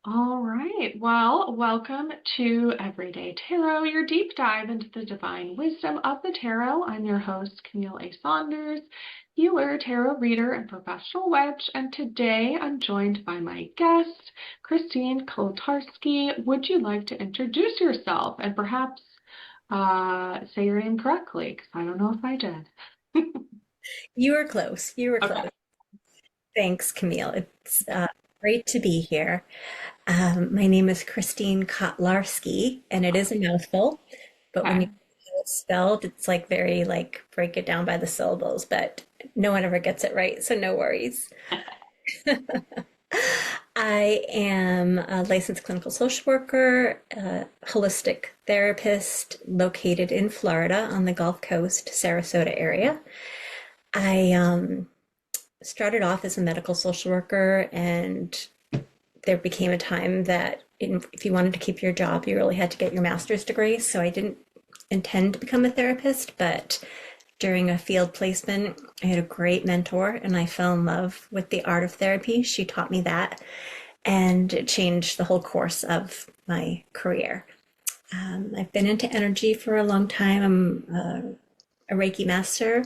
All right. Well, welcome to Everyday Tarot, your deep dive into the divine wisdom of the tarot. I'm your host, Camille A. Saunders, healer, tarot reader, and professional witch. And today I'm joined by my guest, Christine Kotlarski. Would you like to introduce yourself and perhaps say your name correctly? Because I don't know if I did. You were close. You were Okay. close. Thanks, Camille. It's great to be here. My name is Christine Kotlarski, and it is a mouthful. But when you Okay. get it spelled, it's like very like break it down by the syllables. But no one ever gets it right, so no worries. I am a licensed clinical social worker, a holistic therapist located in Florida on the Gulf Coast, Sarasota area. I started off as a medical social worker, and there became a time that if you wanted to keep your job, you really had to get your master's degree. So I didn't intend to become a therapist, but during a field placement, I had a great mentor and I fell in love with the art of therapy. She taught me that, and it changed the whole course of my career. I've been into energy for a long time. I'm a Reiki master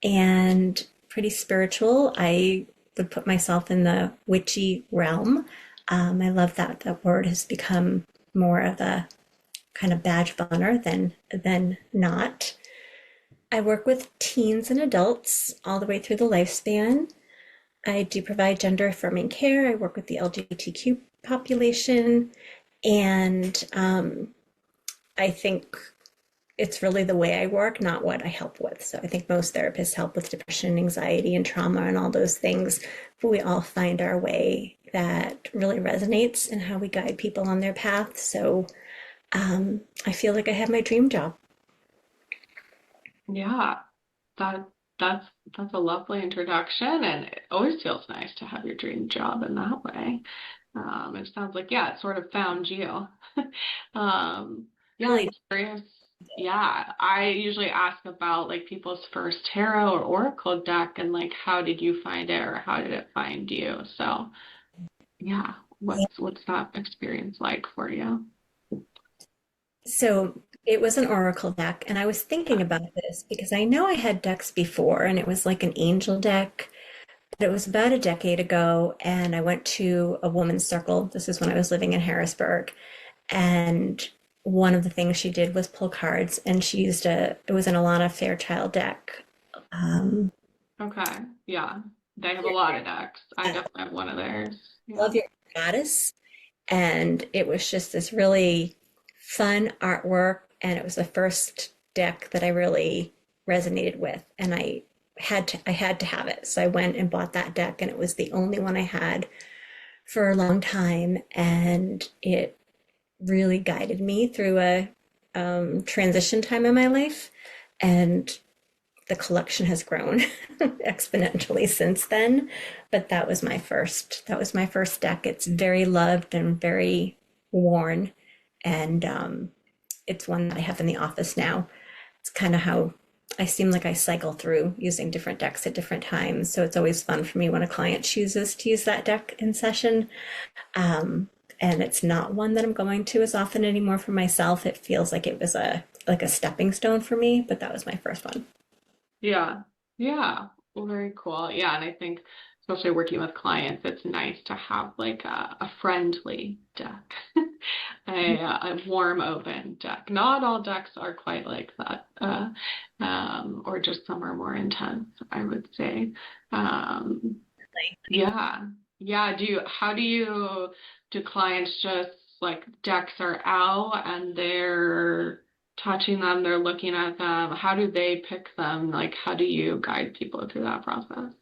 and pretty spiritual. I would put myself in the witchy realm. I love that that word has become more of a kind of badge of honor than not. I work with teens and adults all the way through the lifespan. I do provide gender affirming care. I work with the LGBTQ population, and I think it's really the way I work, not what I help with. So I think most therapists help with depression, anxiety, and trauma and all those things, but we all find our way that really resonates in how we guide people on their path. So I feel like I have my dream job. Yeah. That that's that's a lovely introduction, and it always feels nice to have your dream job in that way. It sounds like yeah, it sort of found you. Yeah, I'm Really, curious. Yeah, I usually ask about like people's first tarot or oracle deck and like how did you find it or how did it find you? So yeah, what's that experience like for you? so it was an oracle deck, and I was thinking about this because I know I had decks before, and it was like an angel deck. But it was about a decade ago, and I went to a woman's circle. This is when I was living in Harrisburg, and one of the things she did was pull cards, and she used it was an Alana Fairchild deck. Um, Okay, yeah, they have a lot of decks. I definitely have one of theirs. Yeah. Love Your Goddess, and it was just this really fun artwork, and it was the first deck that I really resonated with, and I had to have it. So I went and bought that deck, and it was the only one I had for a long time, and it really guided me through a transition time in my life, and the collection has grown exponentially since then. But that was my first deck. It's very loved and very worn, and it's one that I have in the office now. It's kind of how I seem like I cycle through using different decks at different times. So it's always fun for me when a client chooses to use that deck in session. And it's not one that I'm going to as often anymore for myself. It feels like it was a stepping stone for me, but that was my first one. Yeah. Yeah. Well, very cool. Yeah. And I think, especially working with clients, it's nice to have like a friendly deck, a warm, open deck. Not all decks are quite like that, or just some are more intense, I would say. Um, yeah. Yeah. How do clients just like decks are out and they're touching them, they're looking at them. How do they pick them? Like, how do you guide people through that process?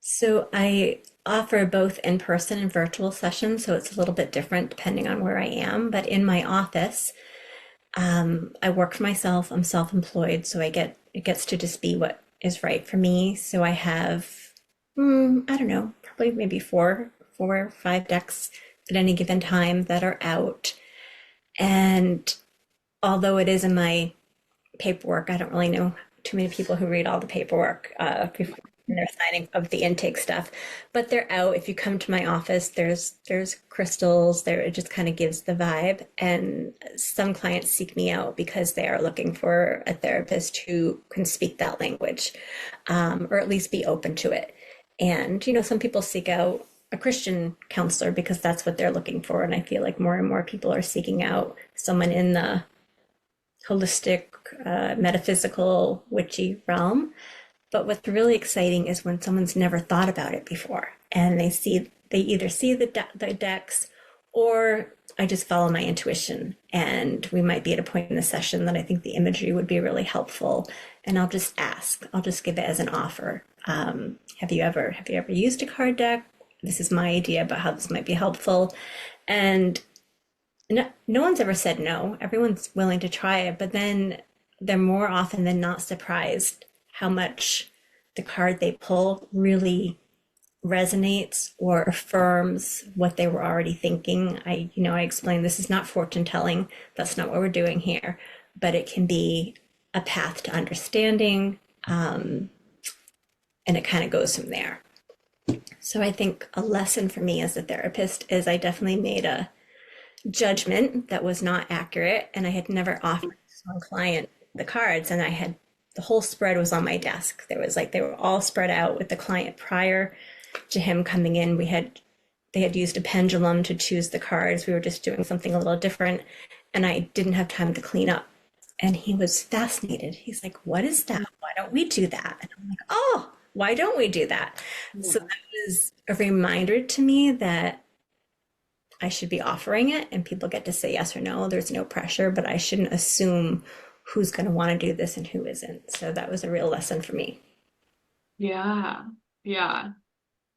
So I offer both in-person and virtual sessions, so it's a little bit different depending on where I am. But in my office, I work for myself. I'm self-employed, so it gets to just be what is right for me. So I have, I don't know, probably maybe four or five decks at any given time that are out. And although it is in my paperwork, I don't really know too many people who read all the paperwork before. and they're signing of the intake stuff. But they're out. If you come to my office, there's crystals there. It just kind of gives the vibe. And some clients seek me out because they are looking for a therapist who can speak that language, or at least be open to it. And some people seek out a Christian counselor because that's what they're looking for. And I feel like more and more people are seeking out someone in the holistic, metaphysical, witchy realm. But what's really exciting is when someone's never thought about it before and they either see the decks, or I just follow my intuition, and we might be at a point in the session that I think the imagery would be really helpful, and I'll just ask. I'll just give it as an offer. Have you ever used a card deck? This is my idea about how this might be helpful, and no one's ever said no. Everyone's willing to try it, but then they're more often than not surprised how much the card they pull really resonates or affirms what they were already thinking. I explain this is not fortune telling. That's not what we're doing here, but it can be a path to understanding, and it kind of goes from there. So I think a lesson for me as a therapist is I definitely made a judgment that was not accurate, and I had never offered one client the cards, and I had the whole spread was on my desk. There was like they were all spread out with the client prior to him coming in. They had used a pendulum to choose the cards. We were just doing something a little different, and I didn't have time to clean up. And he was fascinated. He's like, "What is that? Why don't we do that?" And I'm like, "Oh, why don't we do that?" So Yeah. that was a reminder to me that I should be offering it, and people get to say yes or no. There's no pressure, but I shouldn't assume who's going to want to do this and who isn't. So that was a real lesson for me. Yeah. Yeah.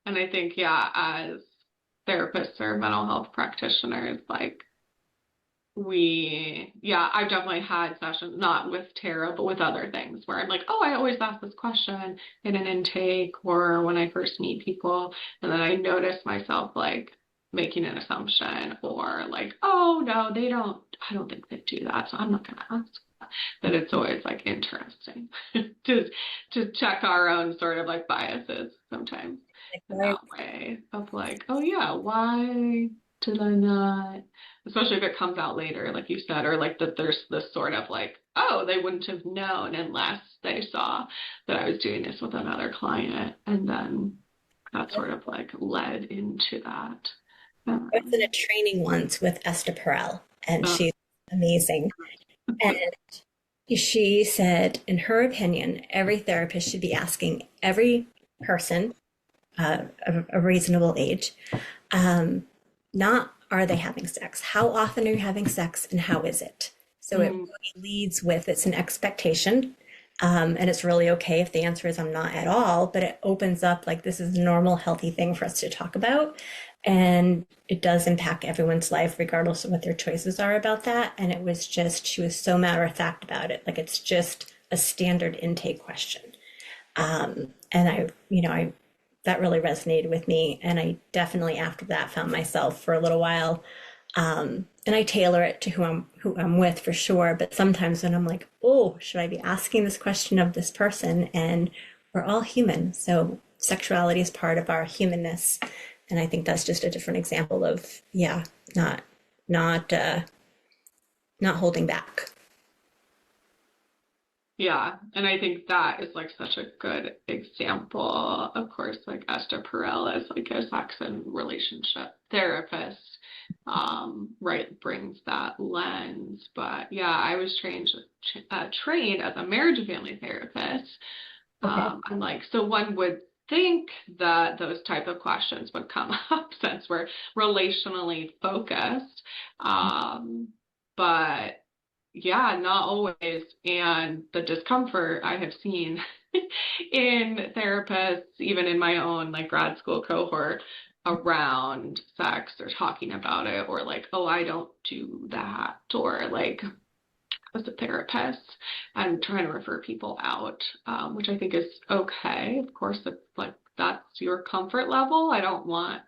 And I think, yeah, as therapists or mental health practitioners, like yeah, I've definitely had sessions, not with tarot, but with other things where I'm like, oh, I always ask this question in an intake or when I first meet people. And then I notice myself like making an assumption or like, oh, no, I don't think they do that. So I'm not going to ask. That it's always like interesting to check our own sort of like biases sometimes Like, in why that way of like, oh yeah, why did I not? Especially if it comes out later, like you said, or like that there's this sort of like, oh, they wouldn't have known unless they saw that I was doing this with another client, and then that sort of like led into that. I was in a Um, training once with Esther Perel, and uh, she's amazing. And she said, in her opinion, every therapist should be asking every person of a reasonable age, um, not are they having sex? How often are you having sex and how is it? So it mm, really leads with it's an expectation. And it's really okay if the answer is I'm not at all, but it opens up like this is a normal, healthy thing for us to talk about. And it does impact everyone's life, regardless of what their choices are about that. And it was just, she was so matter of fact about it. Like it's just a standard intake question. And that really resonated with me. And I definitely after that found myself for a little while. And I tailor it to who I'm with for sure. But sometimes when I'm like, oh, should I be asking this question of this person? And we're all human. So sexuality is part of our humanness. And I think that's just a different example of, yeah, not, not, not holding back. Yeah, and I think that is like such a good example. Of course, like Esther Perel is like a sex and relationship therapist, right, brings that lens. But yeah, I was trained as a marriage and family therapist. Okay. I'm like, so one would think that those type of questions would come up since we're relationally focused. But yeah, not always. And the discomfort I have seen in therapists, even in my own like grad school cohort around sex or talking about it, or like, oh, I don't do that, or like as a therapist and trying to refer people out, which I think is okay. Of course, it's like that's your comfort level. I don't want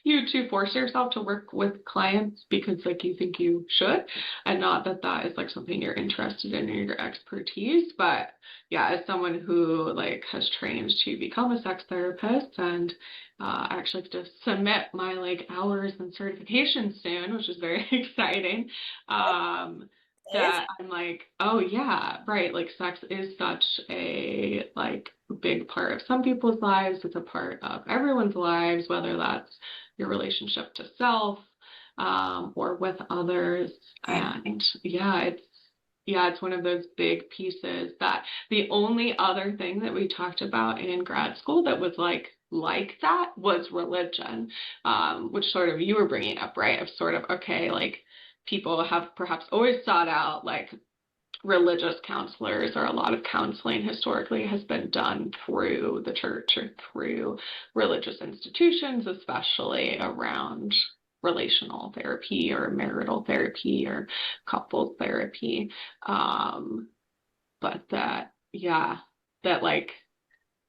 you to force yourself to work with clients because like you think you should, and not that that is like something you're interested in or your expertise. But yeah, as someone who like has trained to become a sex therapist and I actually have to submit my like hours and certifications soon, which is very exciting. Um, Yes. that I'm like, oh yeah, right. Like sex is such a like big part of some people's lives. It's a part of everyone's lives, whether that's your relationship to self, or with others. Yeah. And yeah, it's one of those big pieces that the only other thing that we talked about in grad school that was like that was religion, which sort of you were bringing up, right? Of sort of, okay, like people have perhaps always sought out like religious counselors, or a lot of counseling historically has been done through the church or through religious institutions, especially around relational therapy or marital therapy or couples therapy. Um, but that, yeah, that like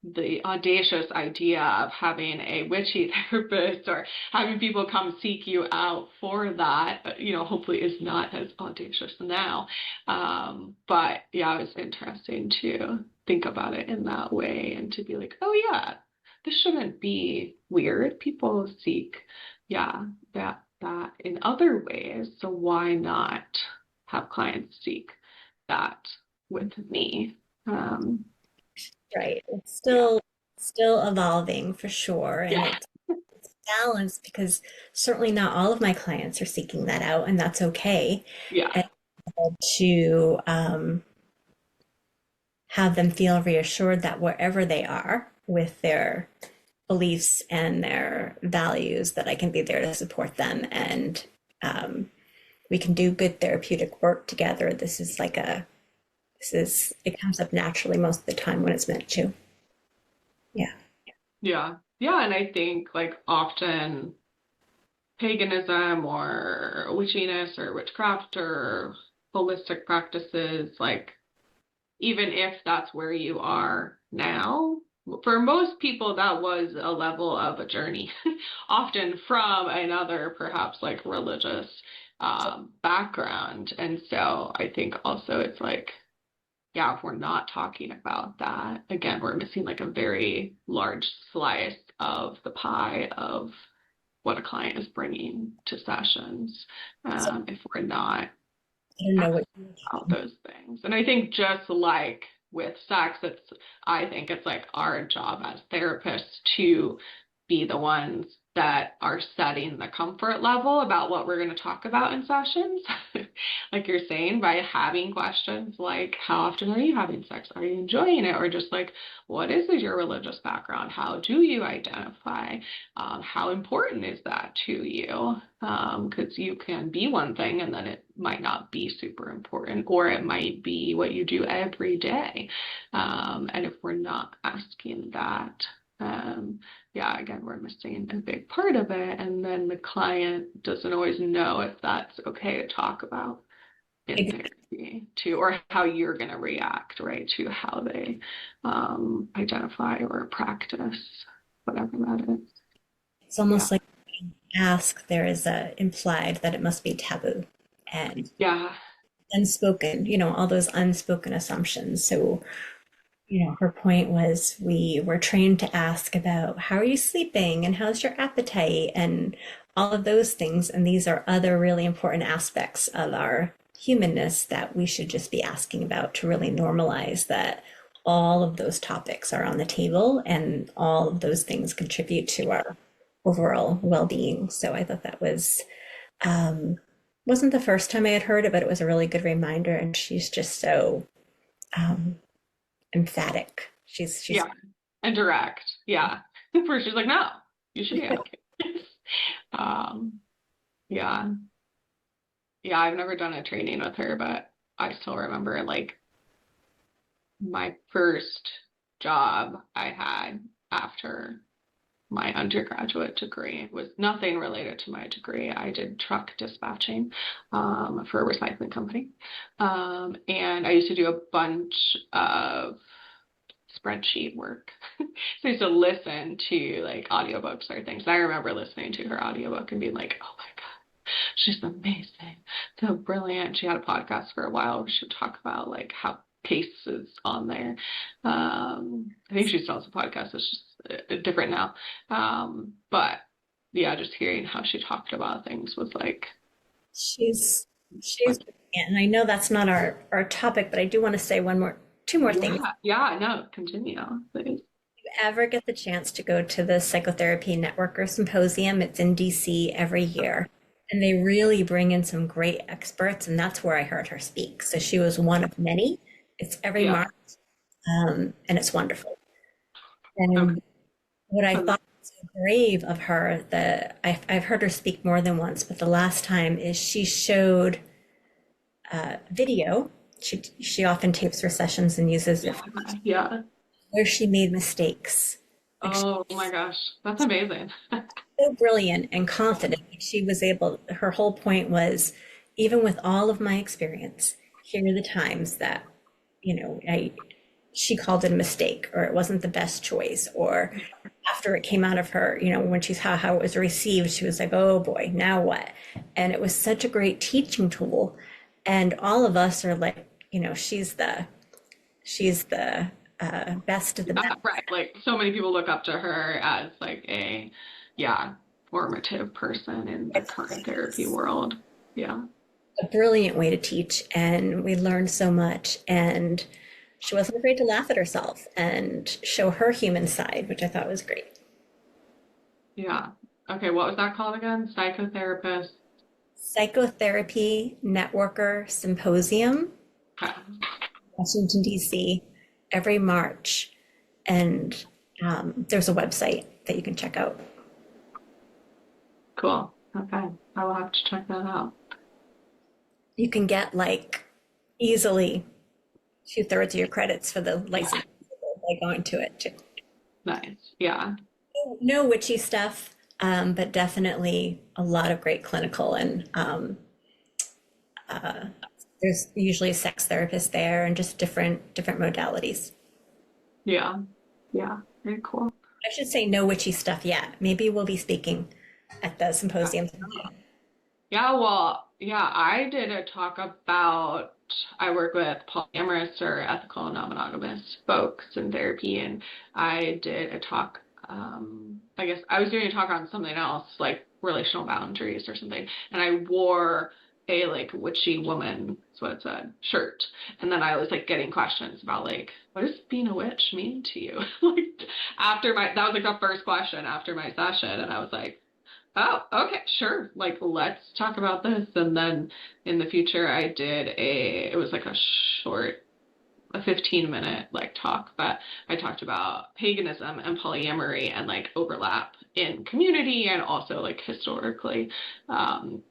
the audacious idea of having a witchy therapist or having people come seek you out for that, hopefully is not as audacious now. But yeah, it was interesting to think about it in that way and to be like, oh yeah, this shouldn't be weird. People seek, yeah, that in other ways. So why not have clients seek that with me? Um, Right. It's yeah. still evolving for sure, and Yeah. it's balanced because certainly not all of my clients are seeking that out, and that's okay. Yeah. And to have them feel reassured that wherever they are with their beliefs and their values, that I can be there to support them, and um, we can do good therapeutic work together. It comes up naturally most of the time when it's meant to. Yeah. Yeah. Yeah. And I think like often paganism or witchiness or witchcraft or holistic practices, like even if that's where you are now, for most people, that was a level of a journey, often from another, perhaps like religious background. And so I think also it's like, yeah, if we're not talking about that, again, we're missing like a very large slice of the pie of what a client is bringing to sessions, So if we're not I don't know asking what. about those things. And I think just like with sex, I think it's like our job as therapists to be the ones that are setting the comfort level about what we're going to talk about in sessions. Like you're saying, by having questions like, how often are you having sex? Are you enjoying it? Or just like, what is your religious background? How do you identify? How important is that to you? Because you can be one thing and then it might not be super important, or it might be what you do every day. And if we're not asking that, yeah, again, we're missing a big part of it. And then the client doesn't always know if that's okay to talk about in therapy too, or how you're going to react, right, to how they identify or practice whatever that is. It's Yeah. almost like ask, there is a implied that it must be taboo and Yeah. unspoken, all those unspoken assumptions. So, her point was we were trained to ask about how are you sleeping and how's your appetite and all of those things. And these are other really important aspects of our humanness that we should just be asking about to really normalize that all of those topics are on the table and all of those things contribute to our overall well-being. So I thought that um, wasn't the first time I had heard it, but it was a really good reminder. And she's just so um, emphatic. She's Yeah. And direct. Yeah. Where she's like, no, you should be okay. Um, yeah. Yeah, I've never done a training with her, but I still remember like my first job I had after my undergraduate degree was nothing related to my degree. I did truck dispatching for a recycling company. And I used to do a bunch of spreadsheet work. So I used to listen to like audiobooks or things. I remember listening to her audiobook and being like, oh my God, she's amazing. So brilliant. She had a podcast for a while where she would talk about like how pace is on there. I think she still has a podcast. It's just different now. But yeah, just hearing how she talked about things was like, She's she's brilliant. And I know that's not our topic, but I do want to say two more things. yeah, yeah, no, continue, please. You ever get the chance to go to the Psychotherapy Networker Symposium, it's in DC every year. And they really bring in some great experts, and that's where I heard her speak. So she was one of many. It's every Yeah. March, and it's wonderful. Okay. And what I Um, thought was so brave of her, that I've heard her speak more than once, but the last time is she showed video. She often tapes her sessions and uses it yeah, yeah. where she made mistakes. Like Oh my gosh, that's amazing. so brilliant and confident. She was able, her whole point was, even with all of my experience, here are the times that, she called it a mistake, or it wasn't the best choice, or after it came out of her, when she saw how it was received, she was like, oh boy, now what? And it was such a great teaching tool. And all of us are like, she's the best of the best. Yeah, right. Like so many people look up to her as like a, yeah, formative person in the current therapy world. Yeah. A brilliant way to teach, and we learned so much. And she wasn't afraid to laugh at herself and show her human side, which I thought was great. Yeah. Okay, what was that called again? Psychotherapist. Psychotherapy Networker Symposium, Okay. Washington, D.C., every March. And there's a website that you can check out. Cool. Okay. I will have to check that out. You can get like easily two-thirds of your credits for the license by going to it too. Nice. Yeah. No witchy stuff, but definitely a lot of great clinical, and there's usually a sex therapist there and just different modalities. Yeah. Yeah. Very cool. I should say no witchy stuff yet. Maybe we'll be speaking at the Yeah. symposium. Yeah, well, yeah, I did a talk about I work with polyamorous or ethical non-monogamous folks in therapy, and I did a talk. I guess I was doing a talk on something else, like relational boundaries or something, and I wore a like witchy woman, is what it said, shirt, and then I was like getting questions about like what does being a witch mean to you? Like after my that was like the first question after my session, and I was like. Oh, okay, sure. Like, let's talk about this. And then in the future, I did it was like a 15-minute like talk, but I talked about paganism and polyamory and like overlap in community and also like historically, um,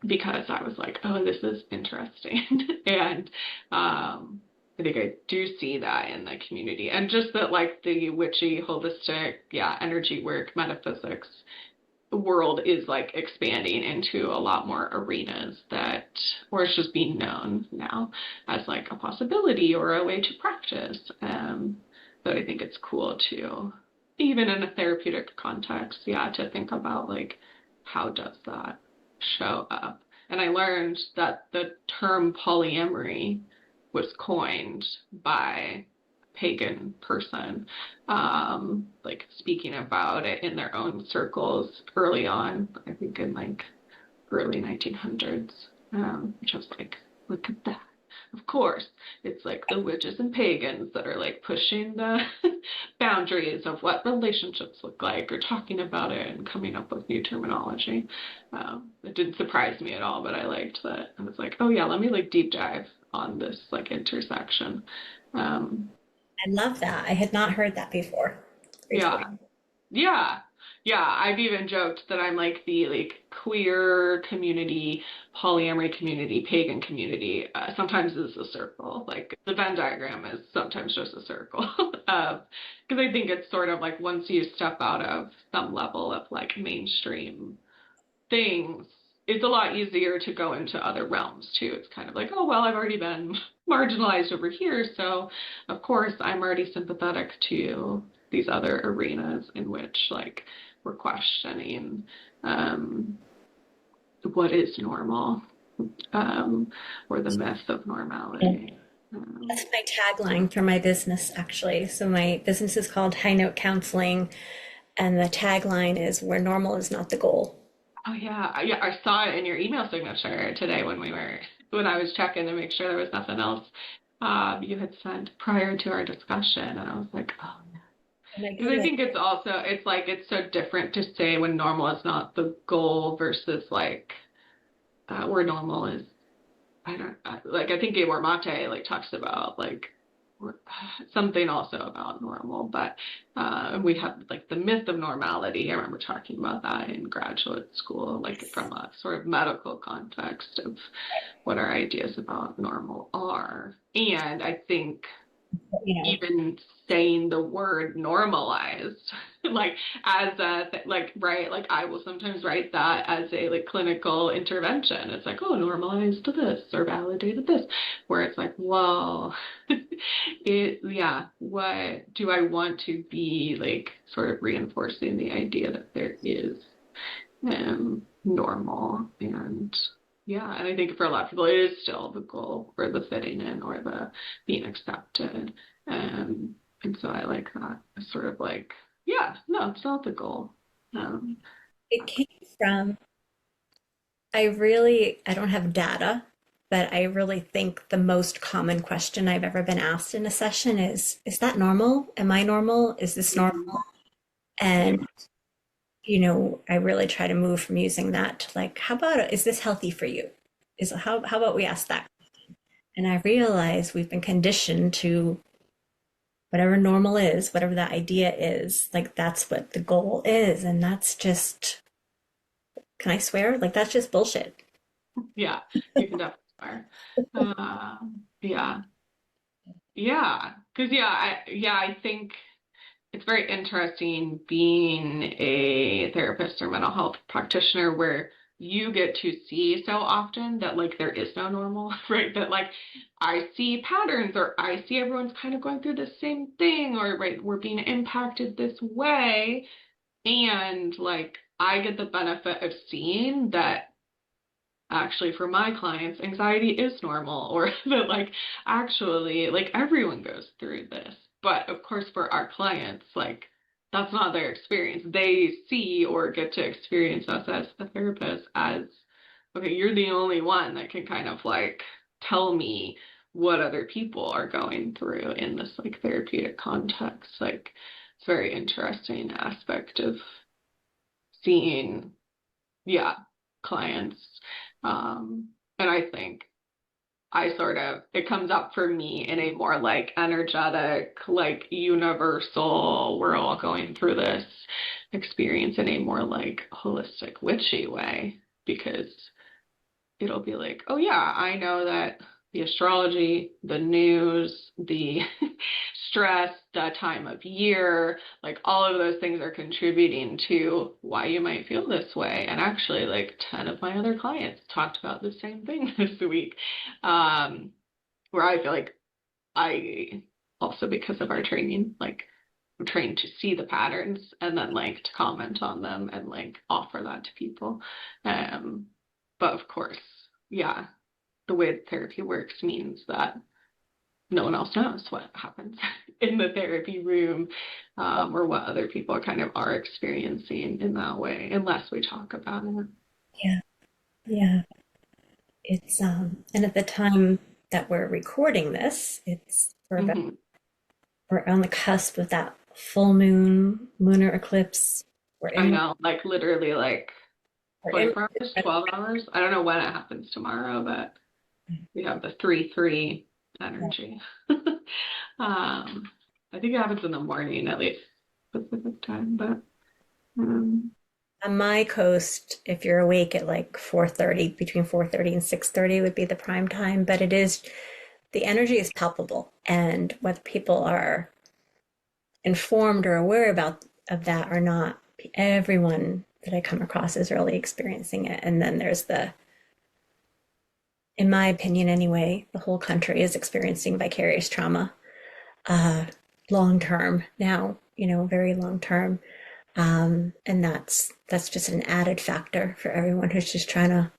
because I was like, oh, this is interesting. And I think I do see that in the community. And just that like the witchy, holistic, yeah, energy work, metaphysics world is like expanding into a lot more arenas that, or it's just being known now as like a possibility or a way to practice. But I think it's cool to, even in a therapeutic context, yeah, to think about like how does that show up. And I learned that the term polyamory was coined by pagan person, like speaking about it in their own circles early on, I think in like early 1900s, which I was like, look at that. Of course, it's like the witches and pagans that are like pushing the boundaries of what relationships look like or talking about it and coming up with new terminology. It didn't surprise me at all, but I liked that. I was like, oh yeah, let me like deep dive on this like intersection. Um, I love that. I had not heard that before. Gratefully. yeah, yeah, yeah. I've even joked that I'm like the like queer community, polyamory community, pagan community. Sometimes it's a circle. Like the Venn diagram is sometimes just a circle. Because I think it's sort of like once you step out of some level of like mainstream things, it's a lot easier to go into other realms too. It's kind of like, oh, well, I've already been marginalized over here, so of course I'm already sympathetic to these other arenas in which like we're questioning um, what is normal, um, or the myth of normality. That's my tagline for my business, actually. So my business is called High Note Counseling, and the tagline is where normal is not the goal. Oh yeah, yeah. I saw it in your email signature today when I was checking to make sure there was nothing else you had sent prior to our discussion, and I was like, oh, And I because go I like, think it's also it's like it's so different to say when normal is not the goal versus like where normal is. I don't like. I think Gabor Mate like talks about like something also about normal, but we have like the myth of normality. I remember talking about that in graduate school, like from a sort of medical context of what our ideas about normal are. And I think you know, even saying the word normalized like as a like right like I will sometimes write that as a like clinical intervention. It's like, oh, normalized this or validated this, where it's like, well, yeah, what do I want to be like sort of reinforcing the idea that there is normal. And yeah, and I think for a lot of people it is still the goal or the fitting in or the being accepted. And so I like that. It's sort of like, yeah, no, it's not the goal. Um, it came from, I don't have data, but I really think the most common question I've ever been asked in a session is that normal? Am I normal? Is this normal? mhm. Yeah, And, I really try to move from using that to like, how about, is this healthy for you? How about we ask that? And I realize we've been conditioned to whatever normal is, whatever that idea is, like that's what the goal is. And that's just, can I swear? Like that's just bullshit. yeah, you can definitely swear. Yeah, yeah, because I think it's very interesting being a therapist or mental health practitioner where you get to see so often that like there is no normal, right? That like I see patterns or I see everyone's kind of going through the same thing or right, we're being impacted this way. And like I get the benefit of seeing that actually for my clients anxiety is normal or that like actually like everyone goes through this, but of course for our clients like that's not their experience. They see or get to experience us as a therapist as, okay, you're the only one that can kind of like tell me what other people are going through in this like therapeutic context. Like it's a very interesting aspect of seeing, yeah, clients. And I think it comes up for me in a more like energetic, like universal, we're all going through this experience in a more like holistic, witchy way, because it'll be like, oh yeah, I know that the astrology, the news, the stress, the time of year, like all of those things are contributing to why you might feel this way. And actually, like 10 of my other clients talked about the same thing this week, um, where I feel like I also, because of our training, like I'm trained to see the patterns and then like to comment on them and like offer that to people. Um, but of course, yeah, the way that therapy works means that no one else knows what happens in the therapy room, or what other people kind of are experiencing in that way, unless we talk about it. Yeah, yeah. It's and at the time that we're recording this, Hmm. we're on the cusp of that full moon lunar eclipse. We're I in know, like literally like we're in 24 hours, 12 hours. I don't know when it happens tomorrow, but we have the 3-3 energy. I think it happens in the morning at least Pacific time, but um, on my coast, if you're awake at like 4:30, between 4:30 and 6:30 would be the prime time, but it is the energy is palpable. And whether people are informed or aware about of that or not, everyone that I come across is really experiencing it. And then there's the, in my opinion anyway, the whole country is experiencing vicarious trauma, uh, long term now, very long term. And that's just an added factor for everyone who's just trying to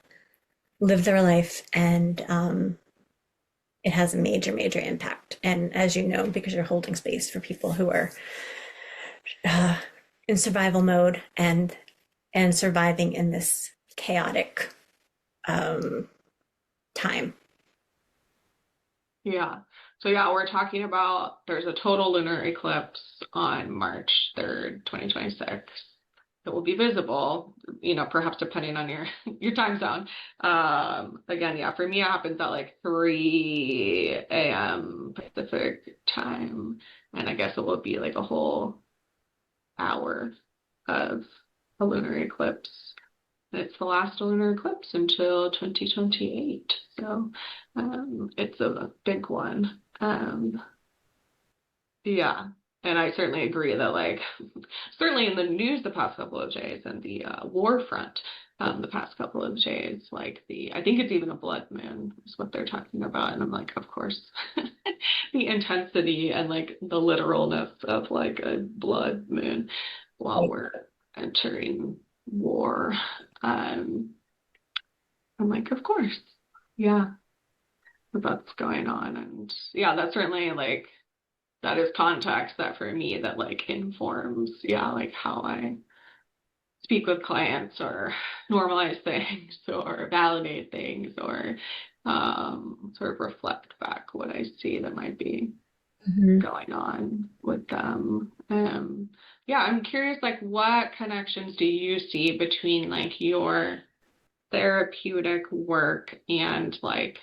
live their life. And it has a major, major impact. And as you know, because you're holding space for people who are uh, in survival mode and surviving in this chaotic um, time. Yeah. So yeah, we're talking about there's a total lunar eclipse on March 3rd, 2026. That will be visible, perhaps depending on your your time zone. Again, yeah, for me it happens at like 3 a.m. Pacific time, and I guess it will be like a whole hour of a lunar eclipse. It's the last lunar eclipse until 2028, so it's a big one. Yeah, and I certainly agree that like certainly in the news the past couple of days and the war front the past couple of days, like I think it's even a blood moon is what they're talking about, and I'm like, of course, the intensity and like the literalness of like a blood moon while Right. we're entering war. Um, I'm like, of course, yeah, that's going on, and yeah, that's certainly like that is context that for me that like informs, yeah, like how I speak with clients or normalize things or validate things or sort of reflect back what I see that might be Mhm. going on with them. Yeah, I'm curious, like, what connections do you see between like your therapeutic work and like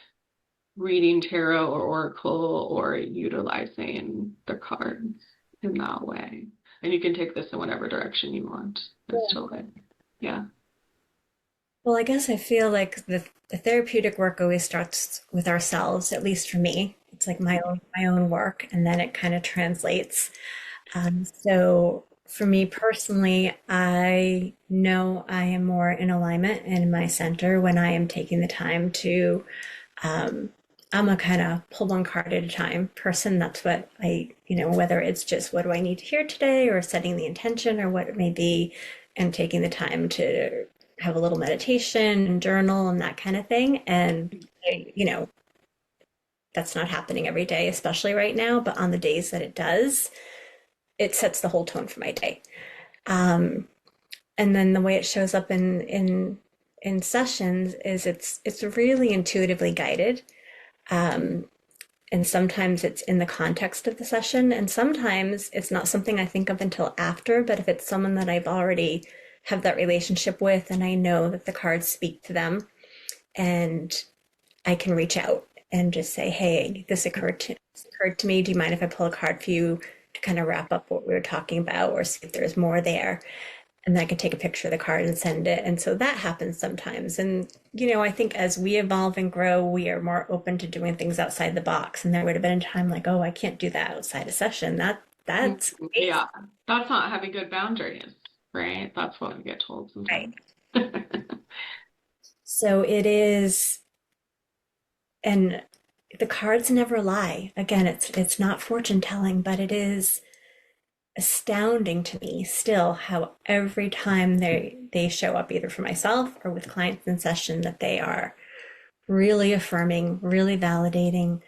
reading tarot or oracle or utilizing the cards in that way? And you can take this in whatever direction you want as to like, yeah. Well, I guess I feel like the therapeutic work always starts with ourselves, at least for me. It's like my own work, and then it kind of translates. So for me personally, I know I am more in alignment and in my center when I am taking the time to. Um, I'm a kind of pull one card at a time person. That's what whether it's just what do I need to hear today, or setting the intention, or what it may be, and taking the time to have a little meditation and journal and that kind of thing. And that's not happening every day, especially right now. But on the days that it does, it sets the whole tone for my day. Um, and then the way it shows up in sessions is it's really intuitively guided. Um, and sometimes it's in the context of the session, and sometimes it's not something I think of until after. But if it's someone that I've already have that relationship with, and I know that the cards speak to them, and I can reach out and just say, "Hey, this occurred to me. Do you mind if I pull a card for you to kind of wrap up what we were talking about, or see if there's more there?" And then I can take a picture of the card and send it. And so that happens sometimes. And, I think as we evolve and grow, we are more open to doing things outside the box. And there would have been a time like, oh, I can't do that outside a session. That's Yeah, that's not having good boundaries, right? That's what we get told right. sometimes. So it is, and the cards never lie. Again, it's not fortune telling, but it is astounding to me still how every time they show up either for myself or with clients in session that they are really affirming, really validating,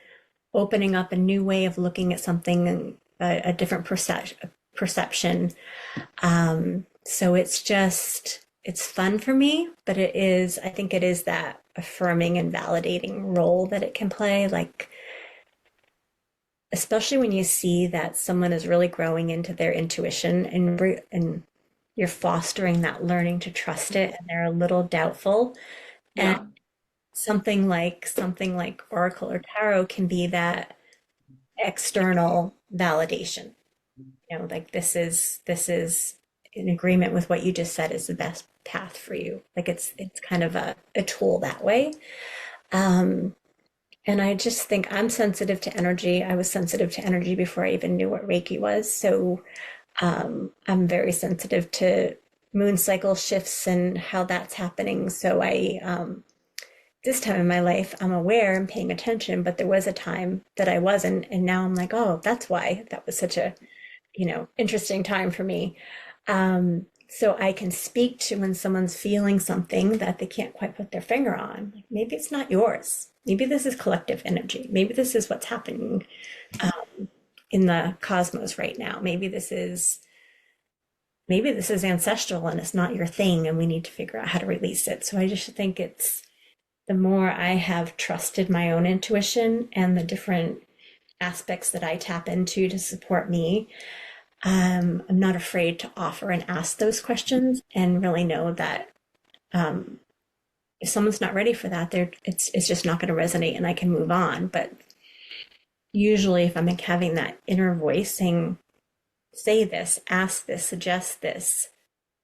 opening up a new way of looking at something, a different perception. So it's fun for me, but I think it is that affirming and validating role that it can play. Like, especially when you see that someone is really growing into their intuition and you're fostering that learning to trust it, and they're a little doubtful. And Yeah. something like Oracle or Tarot can be that external validation. Like this is in agreement with what you just said is the best path for you. Like it's kind of a tool that way. Um, and I just think I'm sensitive to energy. I was sensitive to energy before I even knew what Reiki was. So I'm very sensitive to moon cycle shifts and how that's happening. So this time in my life, I'm aware and paying attention, but there was a time that I wasn't. And now I'm like, oh, that's why that was such a, interesting time for me. So I can speak to when someone's feeling something that they can't quite put their finger on. Like, maybe it's not yours. Maybe this is collective energy. Maybe this is what's happening in the cosmos right now. Maybe this is ancestral and it's not your thing, and we need to figure out how to release it. So I just think it's the more I have trusted my own intuition and the different aspects that I tap into to support me, I'm not afraid to offer and ask those questions and really know that if someone's not ready for that, it's just not going to resonate and I can move on. But usually, if I'm having that inner voice saying, say this, ask this, suggest this,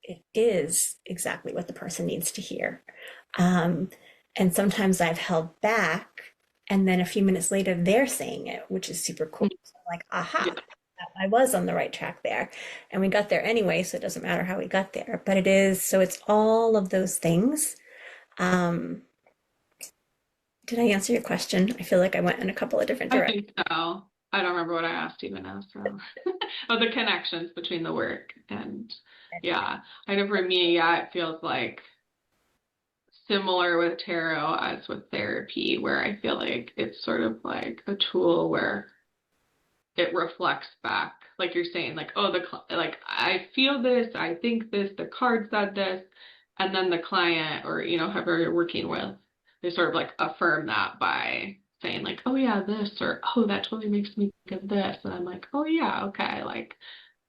it is exactly what the person needs to hear. Um, and sometimes I've held back, and then a few minutes later, they're saying it, which is super cool. So I'm like, Yeah. aha, I was on the right track there. And we got there anyway, so it doesn't matter how we got there. But so it's all of those things. Um, did I answer your question? I feel like I went in a couple of different I directions. think so. I don't remember what I asked even now, so. Oh, the connections between the work and yeah. I know for me, yeah, it feels like similar with tarot as with therapy, where I feel like it's sort of like a tool where it reflects back, like you're saying, like, oh, like I feel this, I think this, the card said this, and then the client or whoever you're working with, they sort of like affirm that by saying like, oh yeah, this, or oh, that totally makes me think of this, and I'm like, oh yeah, okay, like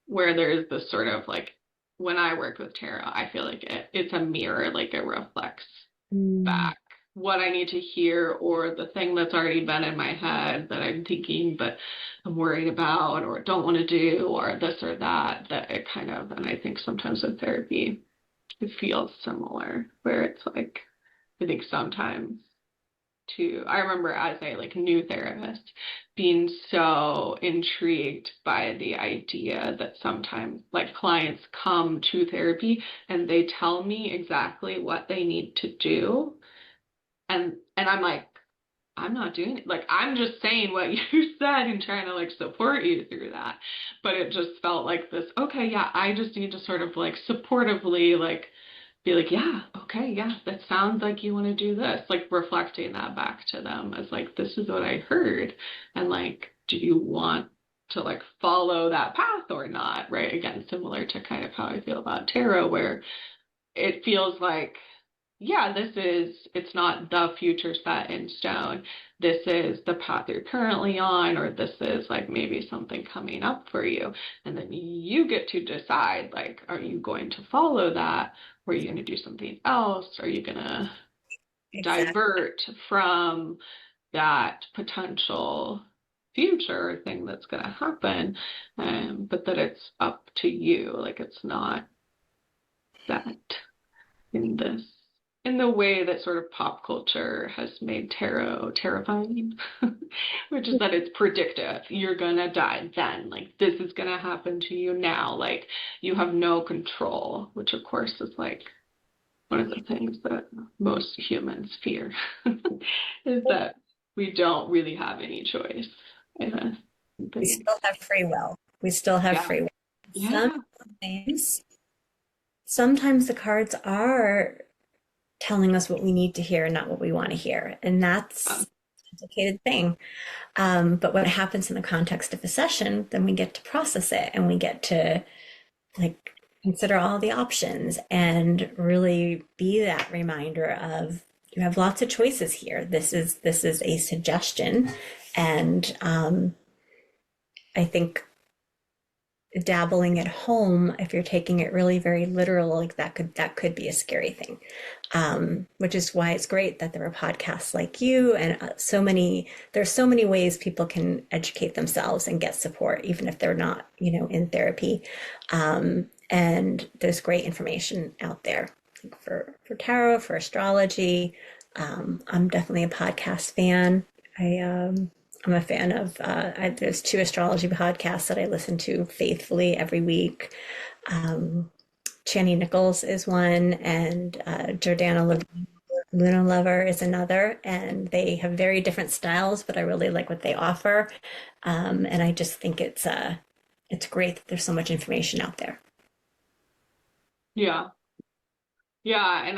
where there's this sort of like when I work with tarot, I feel like it's a mirror, like it reflects Mm, back what I need to hear or the thing that's already been in my head that I'm thinking but I'm worried about or don't want to do or this or that, that it kind of, and I think sometimes with therapy it feels similar where it's like I think sometimes too, I remember as a like new therapist being so intrigued by the idea that sometimes like clients come to therapy and they tell me exactly what they need to do, and I'm like, I'm not doing it. Like I'm just saying what you said and trying to like support you through that. But it just felt like this, okay, yeah, I just need to sort of like supportively like be like, yeah, okay, yeah, that sounds like you want to do this. Like reflecting that back to them as like, this is what I heard. And like, do you want to like follow that path or not? Right. Again, similar to kind of how I feel about tarot, where it feels like, yeah, it's not the future set in stone. This is the path you're currently on, or this is like maybe something coming up for you. And then you get to decide, like, are you going to follow that? Or are you going to do something else? Are you going to exactly. divert from that potential future thing that's going to happen? But that it's up to you. Like, it's not set in this in the way that sort of pop culture has made tarot terrifying, which is that it's predictive. You're gonna die then. Like this is gonna happen to you now. Like you have no control, which of course is like one of the things that most humans fear is that we don't really have any choice. Yeah. We still have free will. We still have Yeah. free will. Yeah. Sometimes, sometimes the cards are telling us what we need to hear and not what we want to hear. And that's a complicated thing. But what happens in the context of a session, then we get to process it and we get to like consider all the options and really be that reminder of you have lots of choices here. This is a suggestion. And I think dabbling at home, if you're taking it really very literal, like that could be a scary thing. Which is why it's great that there are podcasts like you and there's so many ways people can educate themselves and get support, even if they're not, in therapy. And there's great information out there like for tarot, for astrology. I'm definitely a podcast fan. I'm a fan of, there's two astrology podcasts that I listen to faithfully every week. Channy Nichols is one, and Luna Lover is another, and they have very different styles, but I really like what they offer. And I just think it's great that there's so much information out there. Yeah. Yeah, and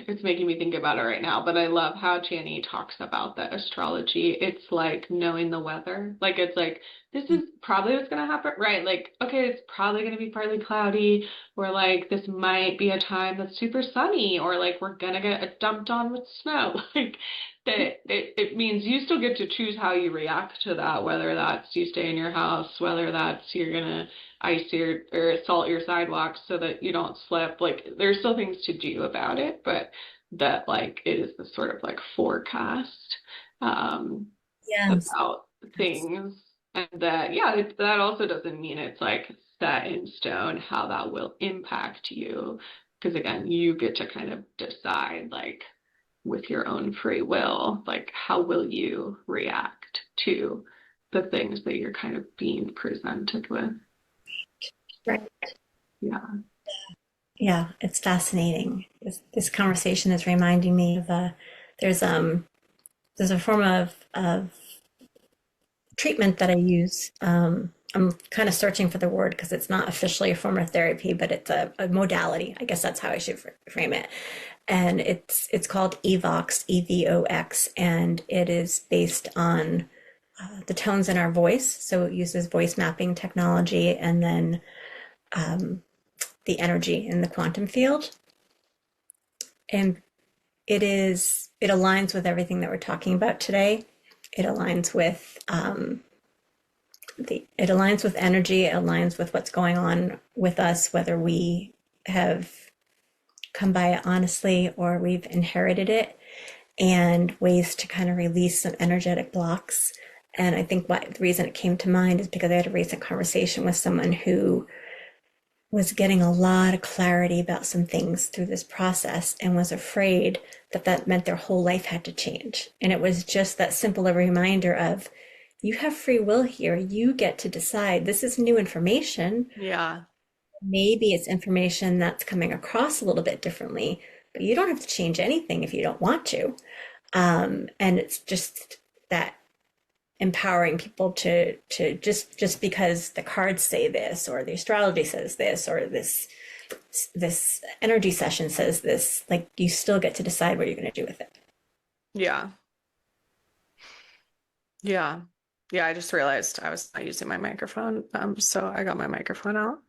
it's making me think about it right now, but I love how Channy talks about the astrology. It's like knowing the weather. Like, it's like, this is probably what's going to happen, right? Like, okay, it's probably going to be partly cloudy, or like, this might be a time that's super sunny, or like, we're going to get dumped on with snow. Like, it means you still get to choose how you react to that, whether that's you stay in your house, whether that's you're going to ice your or salt your sidewalks so that you don't slip. Like there's still things to do about it, but that like it is the sort of like forecast um Yes. about things. And that yeah, that also doesn't mean it's like set in stone how that will impact you. Because again, you get to kind of decide like with your own free will, like how will you react to the things that you're kind of being presented with. Right. Yeah. Yeah, it's fascinating. This conversation is reminding me of there's um there's a form of treatment that I use. I'm kind of searching for the word because it's not officially a form of therapy, but it's a modality. I guess that's how I should frame it. And it's called Evox, EVOX, and it is based on the tones in our voice. So it uses voice mapping technology and then the energy in the quantum field. And it aligns with everything that we're talking about today. It aligns with it aligns with energy. It aligns with what's going on with us, whether we have come by it honestly or we've inherited it, and ways to kind of release some energetic blocks. And I think the reason it came to mind is because I had a recent conversation with someone who was getting a lot of clarity about some things through this process and was afraid that that meant their whole life had to change. And it was just that simple a reminder of you have free will here. You get to decide. This is new information. Yeah. Maybe it's information that's coming across a little bit differently, but you don't have to change anything if you don't want to. And it's just that empowering people to just because the cards say this or the astrology says this or this energy session says this, like you still get to decide what you're going to do with it. Yeah. Yeah. Yeah, I just realized I was not using my microphone. So I got my microphone out.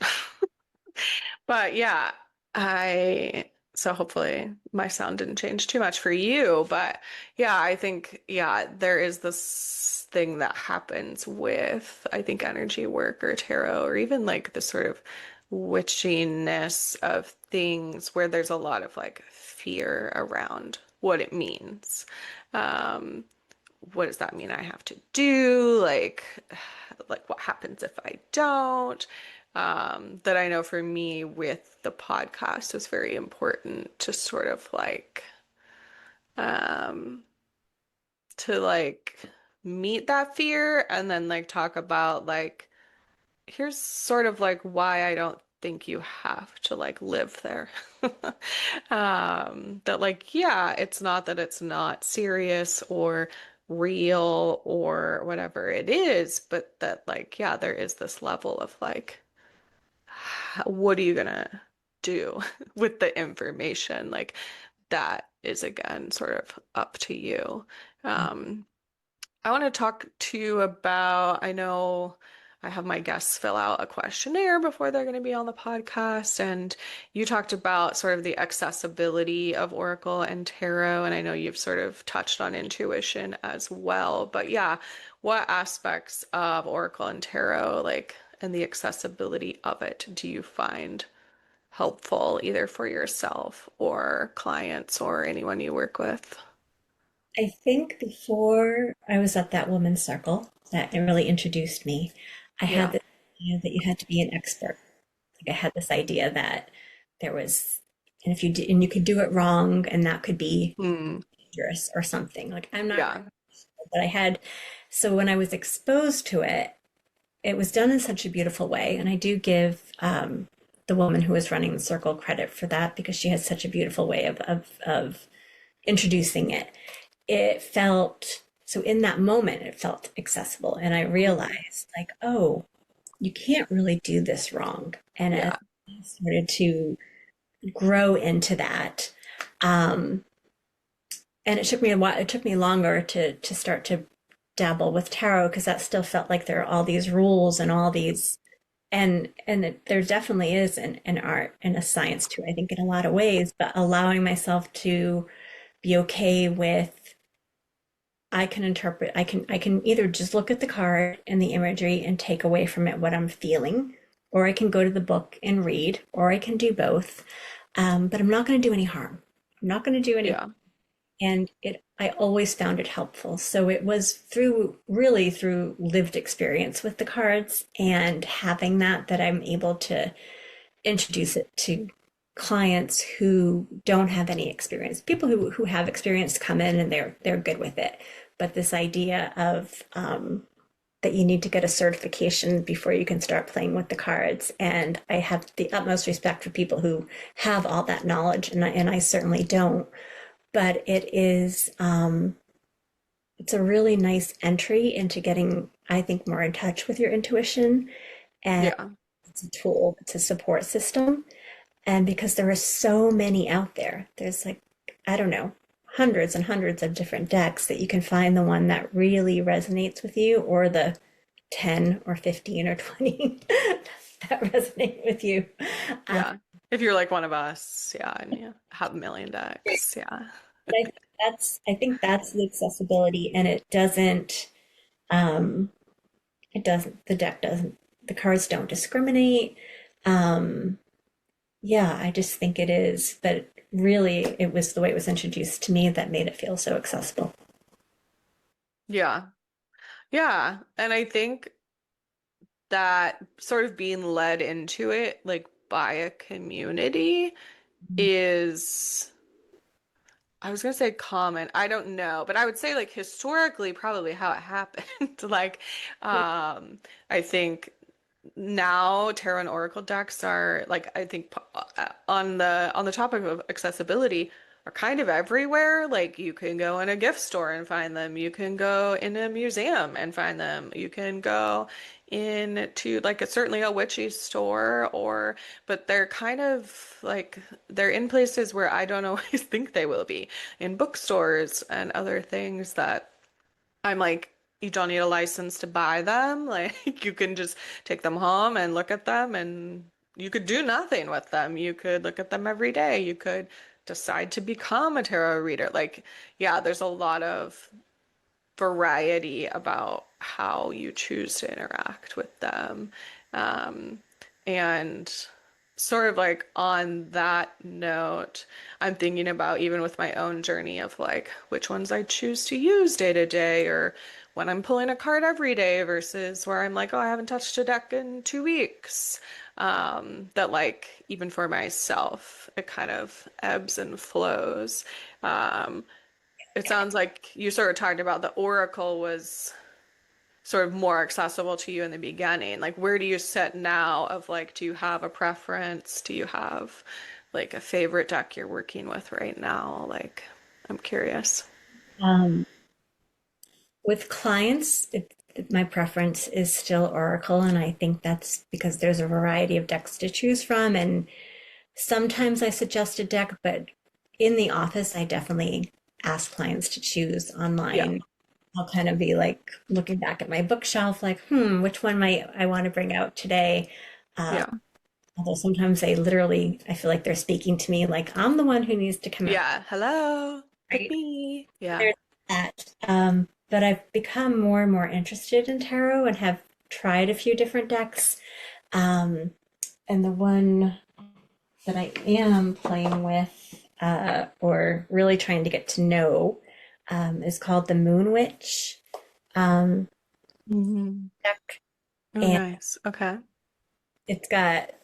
But yeah, so hopefully my sound didn't change too much for you. But yeah, I think, yeah, there is this thing that happens with, I think, energy work or tarot or even like the sort of witchiness of things where there's a lot of like fear around what it means. Um, what does that mean I have to do? Like what happens if I don't? That I know for me with the podcast was very important to sort of um, like meet that fear and then like talk about like here's sort of like why I don't think you have to like live there. That like, yeah, it's not that it's not serious or real or whatever it is, but that like, yeah, there is this level of like, what are you gonna do with the information? Like that is again sort of up to you. Um, I want to talk to you about, I know I have my guests fill out a questionnaire before they're going to be on the podcast, and you talked about sort of the accessibility of Oracle and Tarot, and I know you've sort of touched on intuition as well. But yeah, what aspects of Oracle and Tarot, like, and the accessibility of it, do you find helpful either for yourself or clients or anyone you work with? I think before I was at that woman's circle that it really introduced me, I had Yeah. this idea that you had to be an expert. Like I had this idea that there was, and if you did, and you could do it wrong, and that could be Hmm. dangerous or something. Like I'm not, Yeah. but I had. So when I was exposed to it, it was done in such a beautiful way, and I do give the woman who was running the circle credit for that because she had such a beautiful way of introducing it. It felt, so in that moment, it felt accessible. And I Mhm. realized, like, oh, you can't really do this wrong. And as Yeah. I started to grow into that, um, and it took me a while, it took me longer to start to dabble with tarot because that still felt like there are all these rules and all these there definitely is an art and a science to it, I think, in a lot of ways, but allowing myself to be okay with I can interpret, I can either just look at the card and the imagery and take away from it what I'm feeling, or I can go to the book and read, or I can do both. But I'm not going to do any harm. I'm not going to do any, Yeah. and it I always found it helpful. So it was through really through lived experience with the cards and having that I'm able to introduce it to clients who don't have any experience. People who have experience come in and they're good with it. But this idea of that you need to get a certification before you can start playing with the cards. And I have the utmost respect for people who have all that knowledge, and I certainly don't. But it's a really nice entry into getting, I think, more in touch with your intuition. And Yeah. it's a tool, it's a support system. And because there are so many out there, there's like, I don't know, hundreds and hundreds of different decks that you can find the one that really resonates with you or the 10 or 15 or 20 that resonate with you. Um, Yeah. If you're like one of us, yeah, and you have a million decks, yeah. I think that's the accessibility and um, the deck doesn't, the cards don't discriminate. Um, Yeah, I just think it is, but really it was the way it was introduced to me that made it feel so accessible. Yeah. Yeah. And I think that sort of being led into it, like by a community, is, I was gonna say common. I don't know, but I would say like historically probably how it happened. Like, um, I think now tarot and oracle decks are like I think on the topic of accessibility are kind of everywhere. Like you can go in a gift store and find them. You can go in a museum and find them. You can go into like a certainly a witchy store or but they're kind of like they're in places where I don't always think they will be in bookstores and other things that I'm like, you don't need a license to buy them. Like, you can just take them home and look at them, and you could do nothing with them. You could look at them every day. You could decide to become a tarot reader. Like, yeah, there's a lot of variety about how you choose to interact with them. Um, and sort of like on that note, I'm thinking about even with my own journey of like which ones I choose to use day to day or when I'm pulling a card every day versus where I'm like, oh, I haven't touched a deck in 2 weeks. That like even for myself, it kind of ebbs and flows. Um, it sounds like you sort of talked about the Oracle was sort of more accessible to you in the beginning. Like, where do you sit now of like, do you have a preference? Do you have like a favorite deck you're working with right now? Like, I'm curious. Um, with clients, my preference is still Oracle, and I think that's because there's a variety of decks to choose from. And sometimes I suggest a deck, but in the office, I definitely ask clients to choose Yeah. online. I'll kind of be like looking back at my bookshelf, like, which one might I want to bring out today? Uh, Yeah. Although sometimes they literally, I feel like they're speaking to me like I'm the one who needs to come out, Yeah. Hello. Pick right? me. Yeah. There's that. But I've become more and more interested in tarot and have tried a few different decks. Um, and the one that I am playing with, or really trying to get to know, is called the Moon Witch um, Hmm. deck. Oh, And nice. Okay.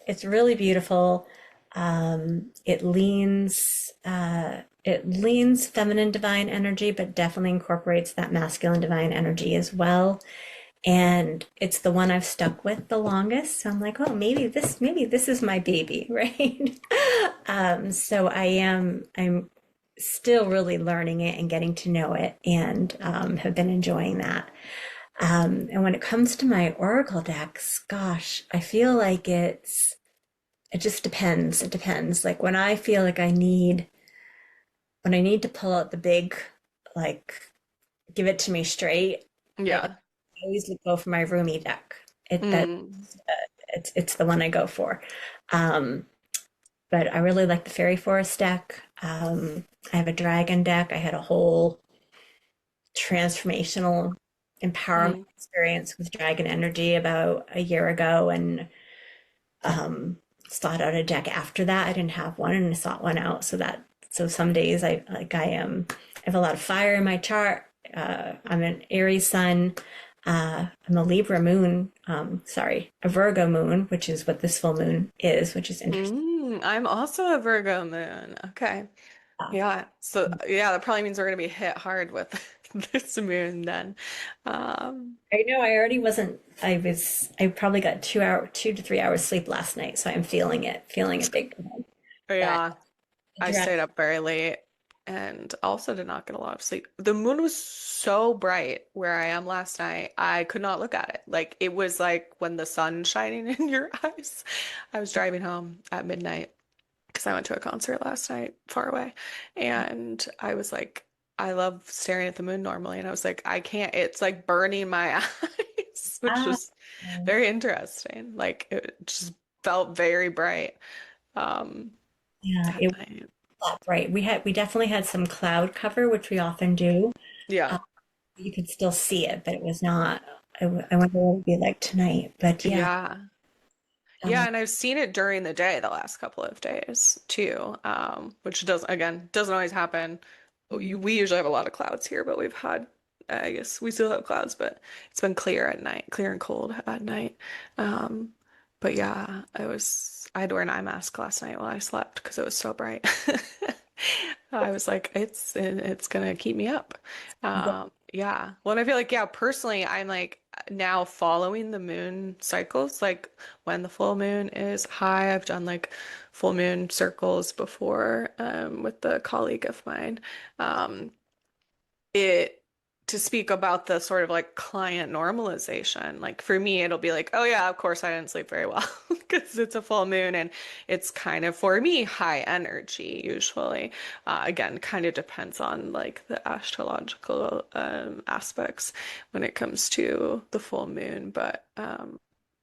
it's really beautiful. It leans feminine divine energy, but definitely incorporates that masculine divine energy as well. and it's the one I've stuck with the longest. So I'm like, oh, maybe this is my baby, right? So I'm still really learning it and getting to know it, and have been enjoying that. And when it comes to my Oracle decks, gosh, I feel like it just depends. It depends. Like when I feel like when I need to pull out the big, like, give it to me straight, I Yeah. always go for my roomy deck. That Mm. it's the one I go for. Um, but I really like the Fairy Forest deck. I have a dragon deck. I had a whole transformational empowerment Mm. experience with dragon energy about a year ago, and sought out a deck after that. I didn't have one, and I sought one out. So some days I have a lot of fire in my chart. I'm an Aries sun. I'm a Libra moon. Sorry, a Virgo moon, which is what this full moon is, which is interesting. I'm also a Virgo moon. Okay. Yeah. So yeah, that probably means we're gonna be hit hard with this moon then. Um, I know I already wasn't. I probably got 2 to 3 hours sleep last night, so I'm feeling it big time. But yeah, I dragon, stayed up very late and also did not get a lot of sleep. The moon was so bright where I am last night. I could not look at it. Like it was like when the sun's shining in your eyes. I was driving home at midnight because I went to a concert last night far away. And I was like, I love staring at the moon normally. And I was like, I can't, it's like burning my eyes, which ah, was very interesting. Like it just felt very bright yeah, at it was night. not bright. We definitely had some cloud cover, which we often do. Yeah. You could still see it, but it was not. I wonder what it would be like tonight. But yeah, Yeah. Yeah, um, and I've seen it during the day the last couple of days too, which doesn't always happen. We usually have a lot of clouds here, but we've had, I guess we still have clouds, but it's been clear at night, clear and cold at night. Um, but yeah, I had to wear an eye mask last night while I slept because it was so bright. I was like, it's gonna keep me up. Yeah. Well, and I feel like, yeah, personally, I'm like now following the moon cycles, like when the full moon is high. I've done like full moon circles before, with the colleague of mine. Um, it to speak about the sort of like client normalization. Like for me, it'll be like, oh yeah, of course I didn't sleep very well because it's a full moon and it's kind of for me high energy usually. Again, kind of depends on like the astrological aspects when it comes to the full moon, but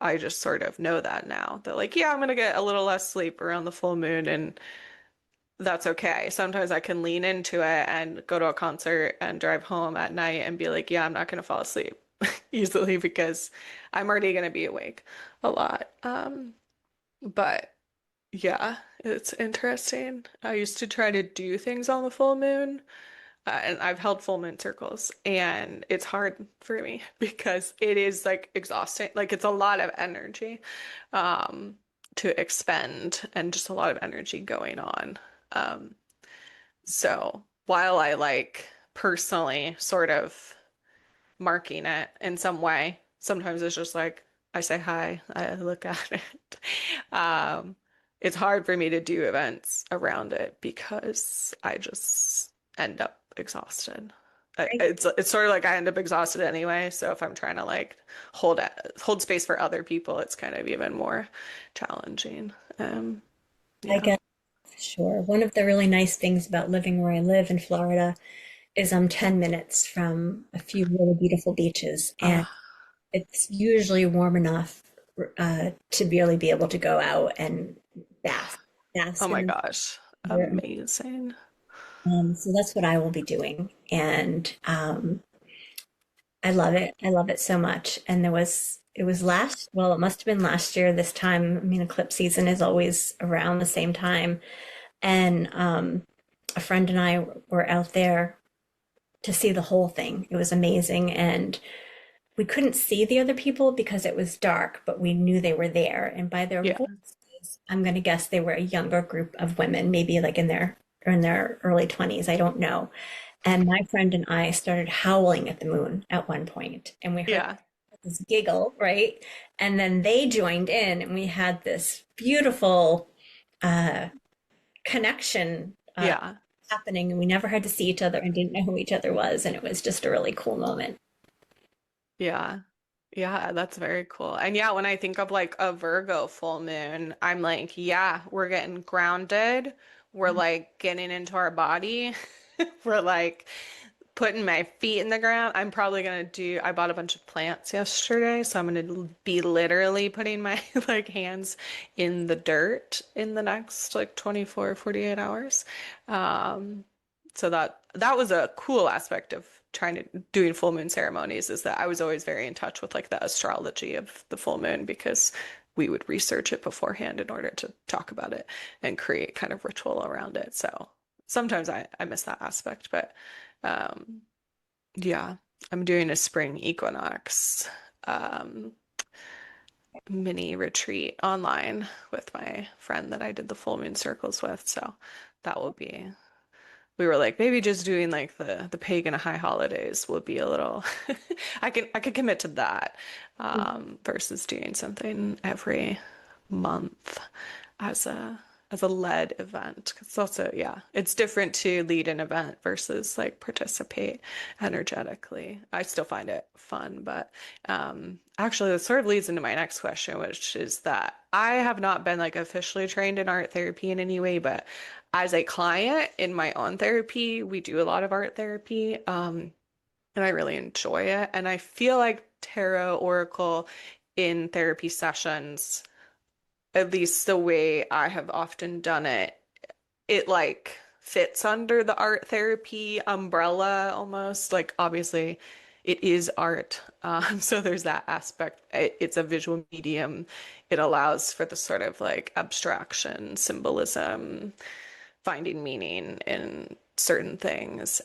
I just sort of know that now that like, yeah, I'm gonna get a little less sleep around the full moon and that's okay. Sometimes I can lean into it and go to a concert and drive home at night and be like, yeah, I'm not going to fall asleep easily because I'm already going to be awake a lot. But yeah, it's interesting. I used to try to do things on the full moon, and I've held full moon circles, and it's hard for me because it is like exhausting. Like it's a lot of energy, um, to expend and just a lot of energy going on. Um, so while I like personally sort of marking it in some way, sometimes it's just like I say hi, I look at it. Um, it's hard for me to do events around it because I just end up exhausted. It's sort of like I end up exhausted anyway, so if I'm trying to like hold space for other people, it's kind of even more challenging. I Yeah. guess sure. One of the really nice things about living where I live in Florida is I'm 10 minutes from a few really beautiful beaches, and Uh, it's usually warm enough to really be able to go out and bath, oh bask my in gosh, the. amazing. So that's what I will be doing, and I love it. I love it so much. And it was it must have been last year this time. I mean, eclipse season is always around the same time. And a friend and I were out there to see the whole thing. It was amazing. And we couldn't see the other people because it was dark, but we knew they were there. And by their Yeah. voices, I'm going to guess they were a younger group of women, maybe like in their early 20s. I don't know. And my friend and I started howling at the moon at one point, and we heard Yeah. this giggle, right? And then they joined in, and we had this beautiful uh, connection Yeah. happening, and we never had to see each other and didn't know who each other was, and it was just a really cool moment. Yeah. Yeah, that's very cool. And yeah, when I think of like a Virgo full moon, I'm like, yeah, we're getting grounded. We're like getting into our body. We're like putting my feet in the ground. I'm probably gonna do, I bought a bunch of plants yesterday, so I'm gonna be literally putting my like hands in the dirt in the next like 24, 48 hours. Um, so that was a cool aspect of trying to doing full moon ceremonies is that I was always very in touch with like the astrology of the full moon because we would research it beforehand in order to talk about it and create kind of ritual around it. So sometimes I miss that aspect, but um, yeah, I'm doing a spring equinox um, mini retreat online with my friend that I did the full moon circles with. So that will be, we were like, maybe just doing like the pagan high holidays will be a little, I could commit to that versus doing something every month as a led event. 'Cause it's also, yeah, it's different to lead an event versus like participate energetically. I still find it fun, but actually this sort of leads into my next question, which is that I have not been like officially trained in art therapy in any way, but as a client in my own therapy, we do a lot of art therapy, and I really enjoy it. And I feel like tarot oracle in therapy sessions, at least the way I have often done it, it like fits under the art therapy umbrella almost. Like obviously it is art. So there's that aspect. It's a visual medium. It allows for the sort of like abstraction, symbolism, finding meaning in certain things.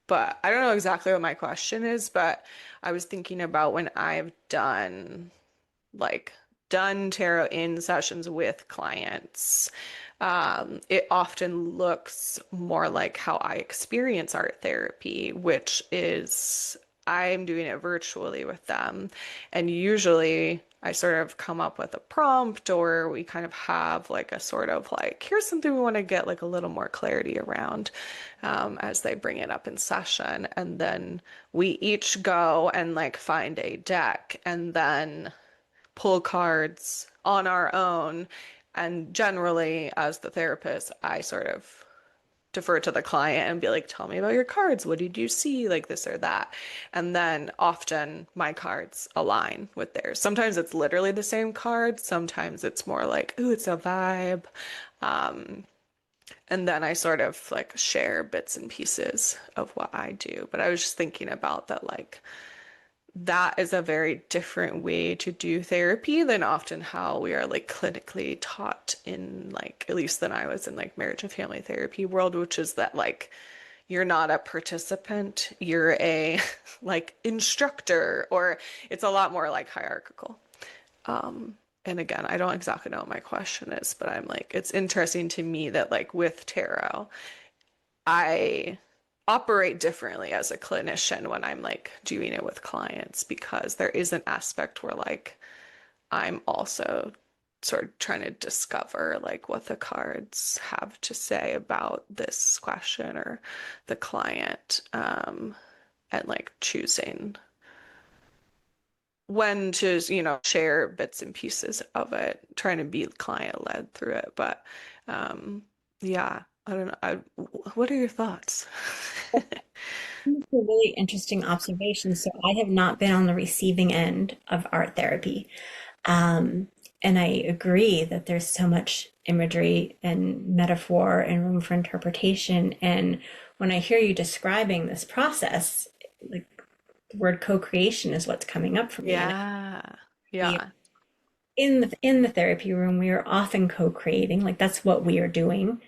But I don't know exactly what my question is, but I was thinking about when I've like done tarot in sessions with clients, it often looks more like how I experience art therapy, which is I'm doing it virtually with them. And usually I sort of come up with a prompt or we kind of have like a sort of like, here's something we want to get like a little more clarity around as they bring it up in session. And then we each go and like find a deck and then pull cards on our own. And generally, as the therapist, I sort of defer to the client and be like, tell me about your cards. What did you see? Like this or that. And then often my cards align with theirs. Sometimes it's literally the same card. Sometimes it's more like, ooh, it's a vibe. Um, and then I sort of like share bits and pieces of what I do. But I was just thinking about that, like, that is a very different way to do therapy than often how we are like clinically taught in like at least than I was in like marriage and family therapy world, which is that like you're not a participant, you're a like instructor, or it's a lot more like hierarchical. And again, I don't exactly know what my question is, but I'm like, it's interesting to me that like with tarot, I operate differently as a clinician when I'm like doing it with clients because there is an aspect where like I'm also sort of trying to discover like what the cards have to say about this question or the client, and like choosing when to, share bits and pieces of it, trying to be client led through it. But yeah, I don't know. What are your thoughts? That's a really interesting observation. So I have not been on the receiving end of art therapy. Um, and I agree that there's so much imagery and metaphor and room for interpretation. And when I hear you describing this process, like the word co-creation is what's coming up for me. And Yeah. we, Yeah. in the therapy room, we are often co-creating, like that's what we are doing.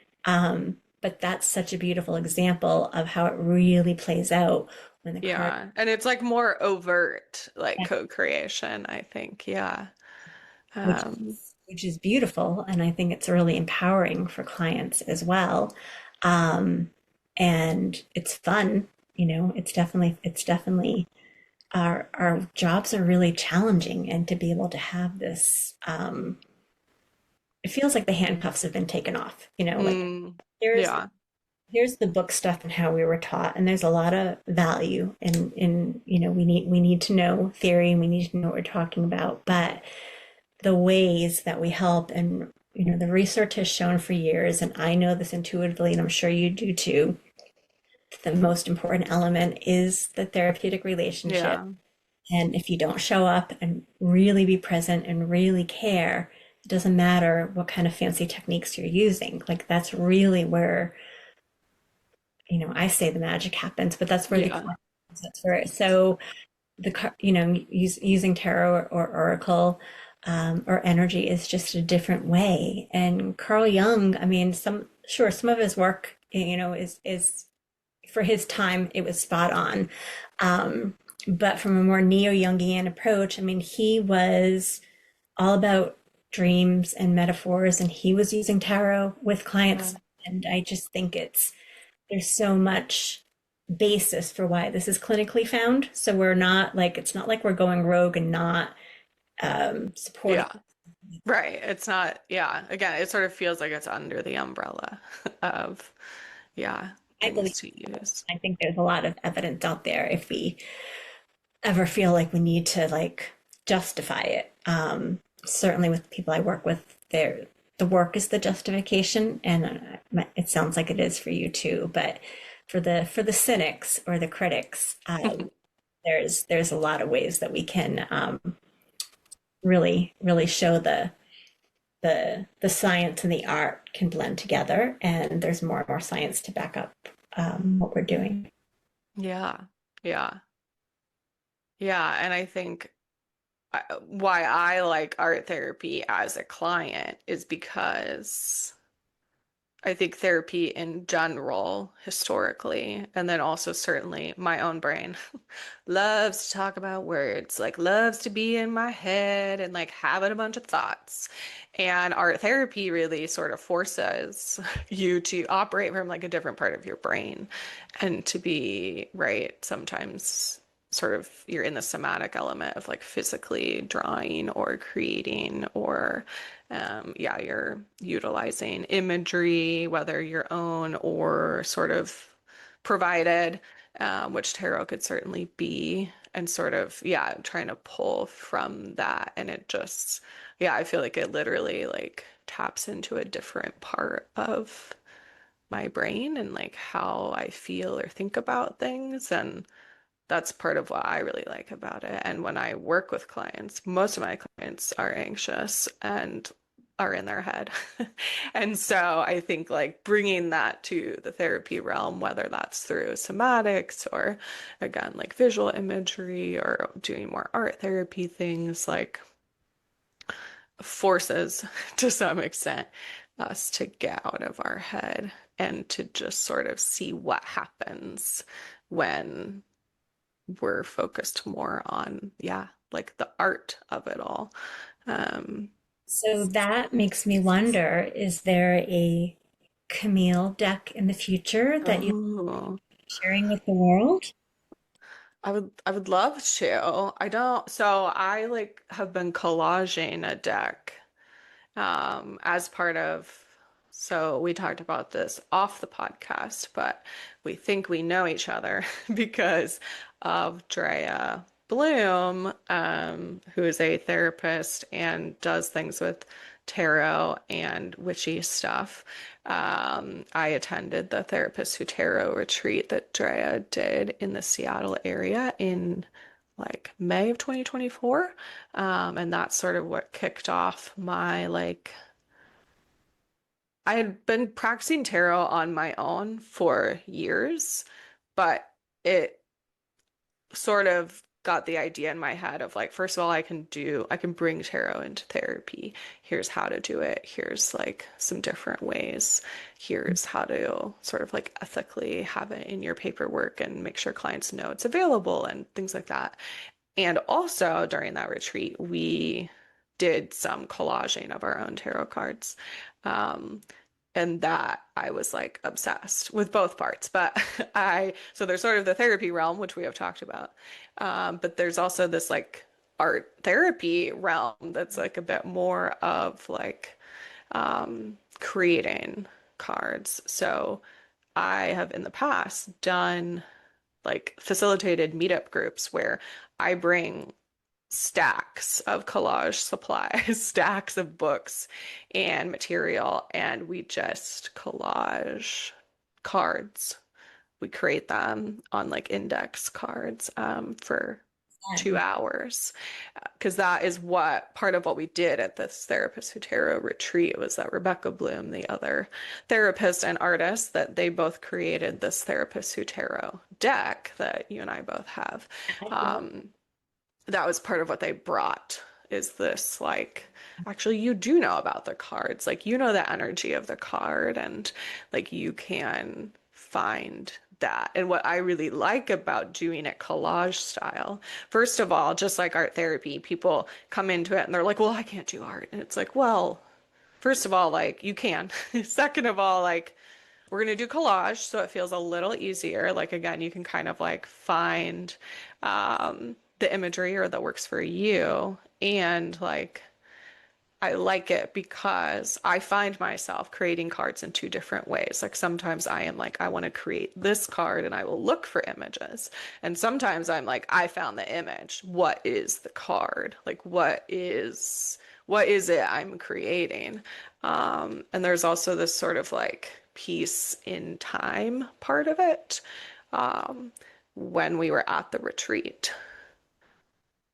But that's such a beautiful example of how it really plays out when the card, Yeah. And it's like more overt, like co-creation, I think. Yeah. which Um, which is beautiful, and I think it's really empowering for clients as well. And it's fun, it's definitely our jobs are really challenging, and to be able to have this, it feels like the handcuffs have been taken off. Like Mm, here's yeah. here's the book stuff and how we were taught, and there's a lot of value in we need to know theory, and we need to know what we're talking about, but the ways that we help, and the research has shown for years, and I know this intuitively, and I'm sure you do too, the most important element is the therapeutic relationship. Yeah. And if you don't show up and really be present and really care, it doesn't matter what kind of fancy techniques you're using. Like that's really where, I say the magic happens, but that's where the Yeah. client, that's where, so using tarot or oracle, or energy is just a different way. And Carl Jung, I mean, some of his work, is for his time, it was spot on. But from a more neo-Jungian approach, I mean, he was all about dreams and metaphors, and he was using tarot with Yeah. clients. And I just think there's so much basis for why this is clinically found. So we're not like, it's not like we're going rogue and not supporting. Yeah. Right. It's not, yeah. Again, it sort of feels like it's under the umbrella of, yeah, I believe, things to use. I think there's a lot of evidence out there if we ever feel like we need to like justify it. Certainly with people I work with, the work is the justification, and it sounds like it is for you too. But for the cynics or the critics, there's a lot of ways that we can, really show the science and the art can blend together, and there's more and more science to back up, what we're doing. Yeah. Yeah. Yeah. And I think why I like art therapy as a client is because I think therapy in general, historically, and then also certainly my own brain loves to talk about words, like loves to be in my head and like having a bunch of thoughts. And art therapy really sort of forces you to operate from like a different part of your brain and to be, right, sometimes sort of you're in the somatic element of like physically drawing or creating or yeah, you're utilizing imagery, whether your own or sort of provided, which tarot could certainly be, and sort of, yeah, trying to pull from that. And it just, yeah, I feel like it literally like taps into a different part of my brain and like how I feel or think about things. And that's part of what I really like about it. And when I work with clients, most of my clients are anxious and are in their head. And so I think like bringing that to the therapy realm, whether that's through somatics or again, like visual imagery or doing more art therapy things, like forces to some extent us to get out of our head and to just sort of see what happens when we're focused more on, yeah, like the art of it all. Um, So that makes me wonder, is there a Camille deck in the future that you're oh, sharing with the world? I would love to. I don't, so I like have been collaging a deck as part of, so we talked about this off the podcast, but we think we know each other because of Drea Bloom, who is a therapist and does things with tarot and witchy stuff. I attended the Therapist Who Tarot retreat that Drea did in the Seattle area in like May of 2024. And that's sort of what kicked off my like, I had been practicing tarot on my own for years, but it sort of got the idea in my head of like, first of all, I can bring tarot into therapy. Here's how to do it. Here's like some different ways. Here's how to sort of like ethically have it in your paperwork and make sure clients know it's available and things like that. And also during that retreat, we did some collaging of our own tarot cards. Um, And that I was like obsessed with both parts. But so there's sort of the therapy realm, which we have talked about. But there's also this like art therapy realm that's like a bit more of like creating cards. So I have in the past done like facilitated meetup groups where I bring stacks of collage supplies, stacks of books and material, and we just collage cards. We create them on like index cards for two Fun. hours because that is what part of what we did at this therapist who tarot retreat was that Rebecca Bloom, the other therapist and artist, that they both created this therapist who tarot deck that you and I both have. I love Um, that was part of what they brought is this like actually you do know about the cards, like you know the energy of the card and like you can find that. And what I really like about doing it collage style, first of all, just like art therapy, people come into it and they're like, well, I can't do art. And it's like, well, first of all, like you can. Second of all, like we're going to do collage so it feels a little easier. Like again, you can kind of like find the imagery or that works for you. And like I like it because I find myself creating cards in two different ways. Like sometimes I am like, I want to create this card and I will look for images. And sometimes I'm like, I found the image. What is the card? Like what is it I'm creating? And there's also this sort of like piece in time part of it. Um, when we were at the retreat,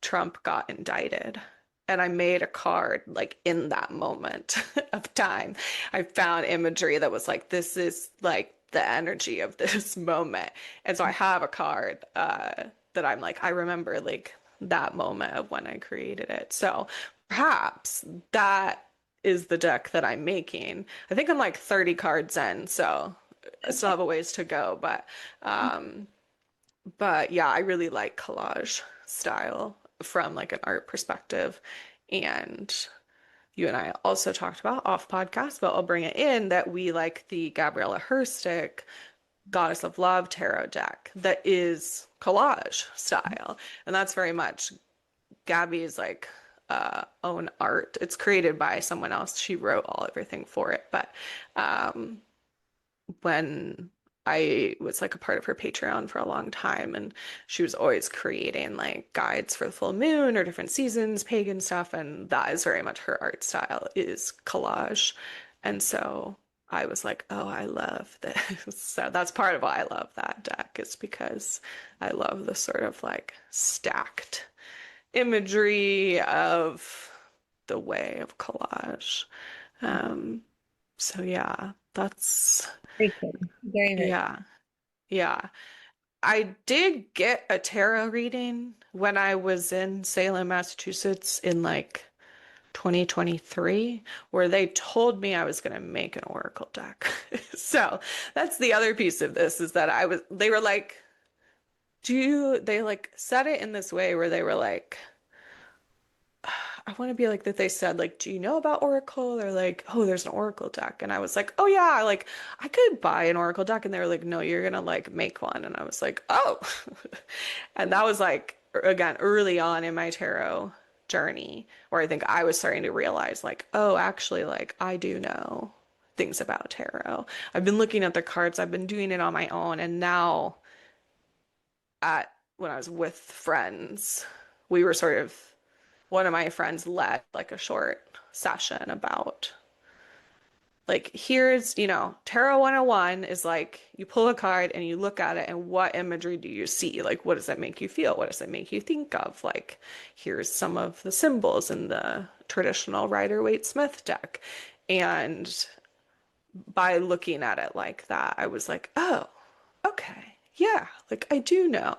Trump got indicted. And I made a card like in that moment of time. I found imagery that was like, this is like the energy of this moment. And so I have a card that I'm like, I remember like that moment of when I created it. So perhaps that is the deck that I'm making. I think I'm like 30 cards in, so I still have a ways to go. But yeah, I really like collage style from like an art perspective. And you and I also talked about off podcast, but I'll bring it in that we like the Gabriella Herstick Goddess of Love tarot deck that is collage style. And that's very much Gabby's like own art. It's created by someone else. She wrote everything for it. But um when I was like a part of her Patreon for a long time, and she was always creating like guides for the full moon or different seasons, pagan stuff, and that is very much her art style is collage. And so I was like, oh, I love this. So that's part of why I love that deck is because I love the sort of like stacked imagery of the way of collage. Um, so yeah, that's very cool. Very, very yeah. Yeah. I did get a tarot reading when I was in Salem, Massachusetts in like 2023, where they told me I was going to make an oracle deck. So that's the other piece of this is that they were like, they like said it in this way where they were like, I want to be like that they said like do you know about Oracle? They're like oh there's an Oracle deck and I was like oh yeah like I could buy an Oracle deck and they were like no you're gonna like make one and I was like oh and that was like again early on in my tarot journey where I think I was starting to realize like oh actually like I do know things about tarot. I've been looking at the cards, I've been doing it on my own and now at when I was with friends we were sort of one of my friends led like a short session about like here's tarot 101 is like you pull a card and you look at it and what imagery do you see, like what does that make you feel, what does it make you think of, like here's some of the symbols in the traditional Rider-Waite-Smith deck. And by looking at it like that I was like oh okay yeah like I do know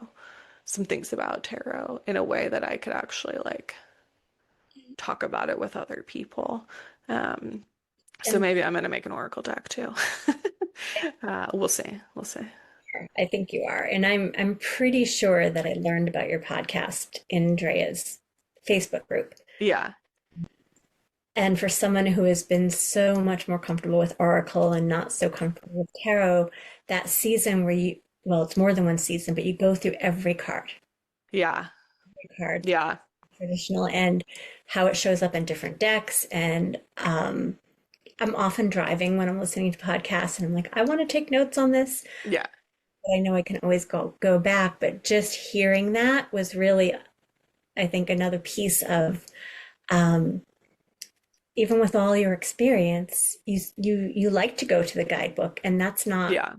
some things about tarot in a way that I could actually like talk about it with other people. Um, so and maybe I'm gonna make an Oracle deck too. We'll see. We'll see. I think you are. And I'm pretty sure that I learned about your podcast in Drea's Facebook group. Yeah. And for someone who has been so much more comfortable with Oracle and not so comfortable with Tarot, that season where you, well, it's more than one season, but you go through Yeah. every card, Yeah. traditional, and how it shows up in different decks. And I'm often driving when I'm listening to podcasts, and I'm like, I want to take notes on this. Yeah. But I know I can always go back. But just hearing that was really, I think, another piece of um, even with all your experience, you like to go to the guidebook, and that's not Yeah.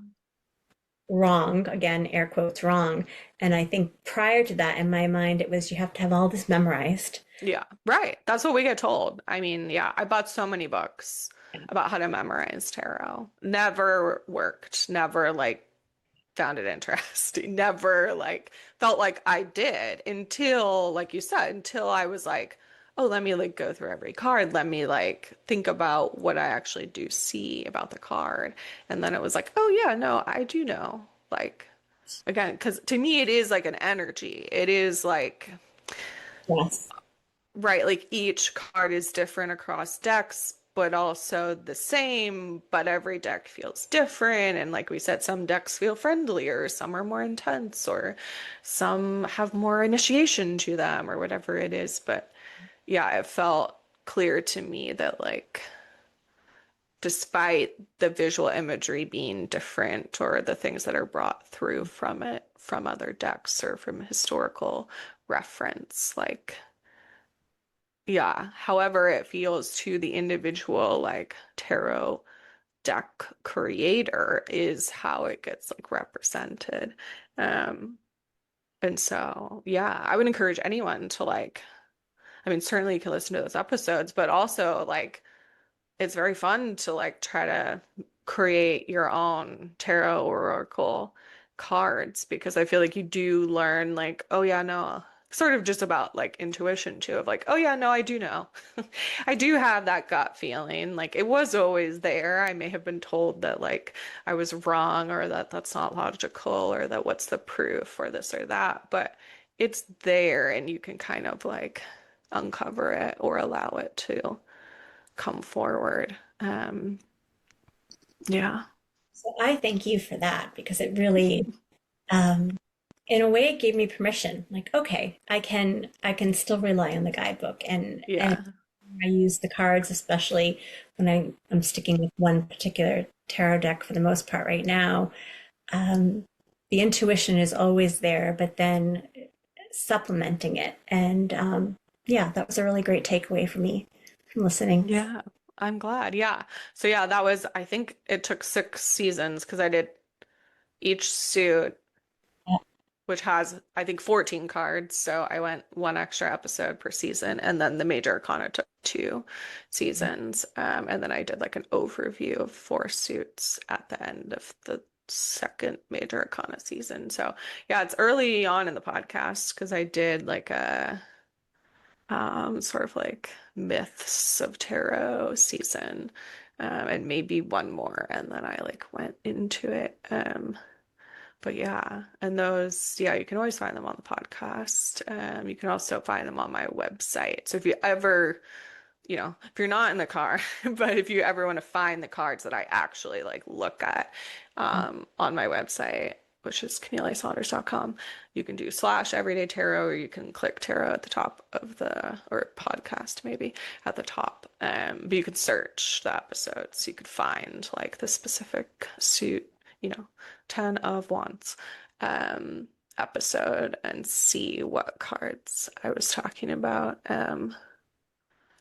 wrong. Again, air quotes wrong. And I think prior to that, in my mind, it was you have to have all this memorized. Yeah. Right. That's what we get told. I mean, yeah, I bought so many books about how to memorize tarot. Never worked. Never like found it interesting. Never like felt like I did until, like you said, until I was like, oh, let me like go through every card. Let me like think about what I actually do see about the card. And then it was like, oh yeah, no, I do know. Like again, because to me it is like an energy. It is like Yes. right, like each card is different across decks, but also the same, but every deck feels different. And like we said, some decks feel friendlier, some are more intense, or some have more initiation to them, or whatever it is. But yeah, it felt clear to me that, like, despite the visual imagery being different, or the things that are brought through from it, from other decks or from historical reference, like, yeah, however it feels to the individual like tarot deck creator is how it gets like represented. Um, and so yeah, I would encourage anyone to like, I mean, certainly you can listen to those episodes, but also like it's very fun to like try to create your own tarot or oracle cards, because I feel like you do learn like, oh yeah, no, sort of just about like intuition too, of like, oh yeah, no, I do know. I do have that gut feeling. Like it was always there. I may have been told that like I was wrong, or that that's not logical, or that what's the proof, or this or that, but it's there and you can kind of like uncover it or allow it to come forward. Yeah. So I thank you for that because it really, um, in a way, it gave me permission. Like, okay, I can still rely on the guidebook, and Yeah. I use the cards, especially when I'm sticking with one particular tarot deck for the most part right now. Um, the intuition is always there, but then supplementing it. And yeah, that was a really great takeaway for me from listening. Yeah. I'm glad. Yeah. So yeah, that was, I think it took 6 seasons because I did each suit, which has, I think, 14 cards. So I went one extra episode per season. And then the Major Arcana took 2 seasons. And then I did like an overview of 4 suits at the end of the second Major Arcana season. So yeah, it's early on in the podcast because I did like a sort of like myths of tarot season, and maybe one more, and then I like went into it. But yeah, and those, yeah, you can always find them on the podcast. You can also find them on my website. So if you ever, if you're not in the car, but if you ever want to find the cards that I actually like look at on my website, which is CamilleSaunders.com, you can do slash everyday tarot, or you can click tarot at the top of the, or podcast maybe at the top. But you could search the episodes. You could find like the specific suit, 10 of Wands episode, and see what cards I was talking about.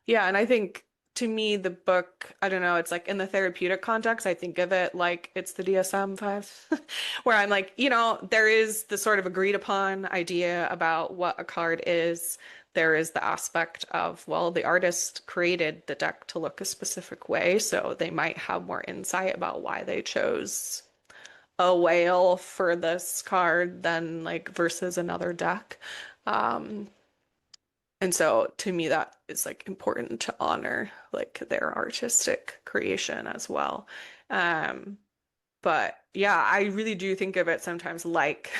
Yeah, and I think to me the book, I don't know, it's like in the therapeutic context, I think of it like it's the DSM-5, where I'm like, there is the sort of agreed upon idea about what a card is. There is the aspect of, well, the artist created the deck to look a specific way, so they might have more insight about why they chose a whale for this card than like versus another deck. Um, and so to me, that is like important to honor like their artistic creation as well. Um, but yeah, I really do think of it sometimes like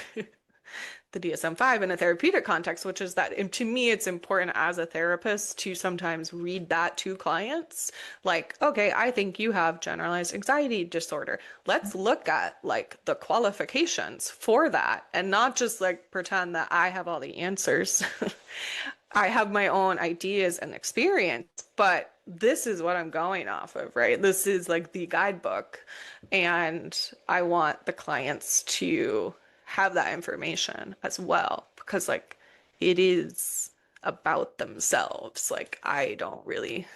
the DSM-5 in a therapeutic context, which is that to me, it's important as a therapist to sometimes read that to clients. Like, okay, I think you have generalized anxiety disorder. Let's look at like the qualifications for that and not just like pretend that I have all the answers. I have my own ideas and experience, but this is what I'm going off of, right? This is like the guidebook. And I want the clients to have that information as well, because like it is about themselves. Like I don't really,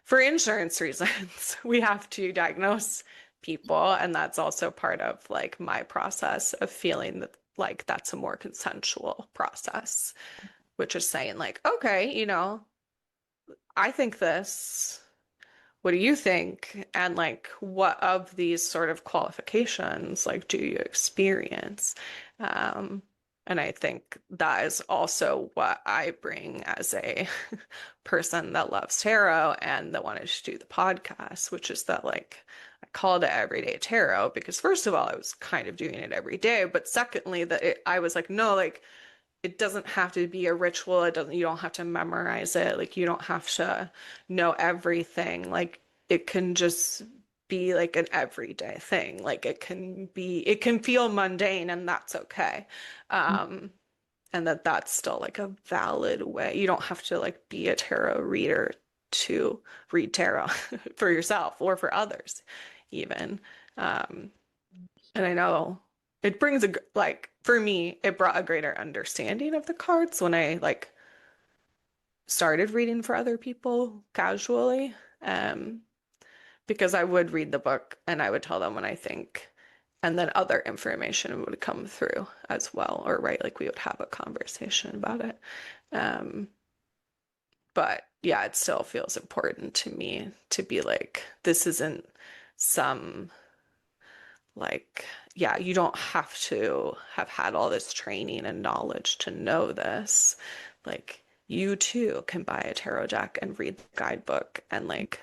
for insurance reasons, we have to diagnose people. And that's also part of like my process of feeling that like that's a more consensual process, which is saying like, okay, I think this. What do you think? And like, what of these sort of qualifications like do you experience? Um, and I think that is also what I bring as a person that loves tarot and that wanted to do the podcast, which is that like I called it Everyday Tarot because first of all, I was kind of doing it every day, but secondly, I was like, no, like it doesn't have to be a ritual. It doesn't, you don't have to memorize it. Like you don't have to know everything. Like it can just be like an everyday thing. Like it can feel mundane and that's okay. Um, and that's still like a valid way. You don't have to like be a tarot reader to read tarot for yourself or for others even. Um, and I know it brings like for me, it brought a greater understanding of the cards when I like started reading for other people casually. Um, because I would read the book and I would tell them what I think, and then other information would come through as well, or right, like we would have a conversation about it. Um, but yeah, it still feels important to me to be like, this isn't some like, yeah, you don't have to have had all this training and knowledge to know this. Like, you too can buy a tarot deck and read the guidebook and like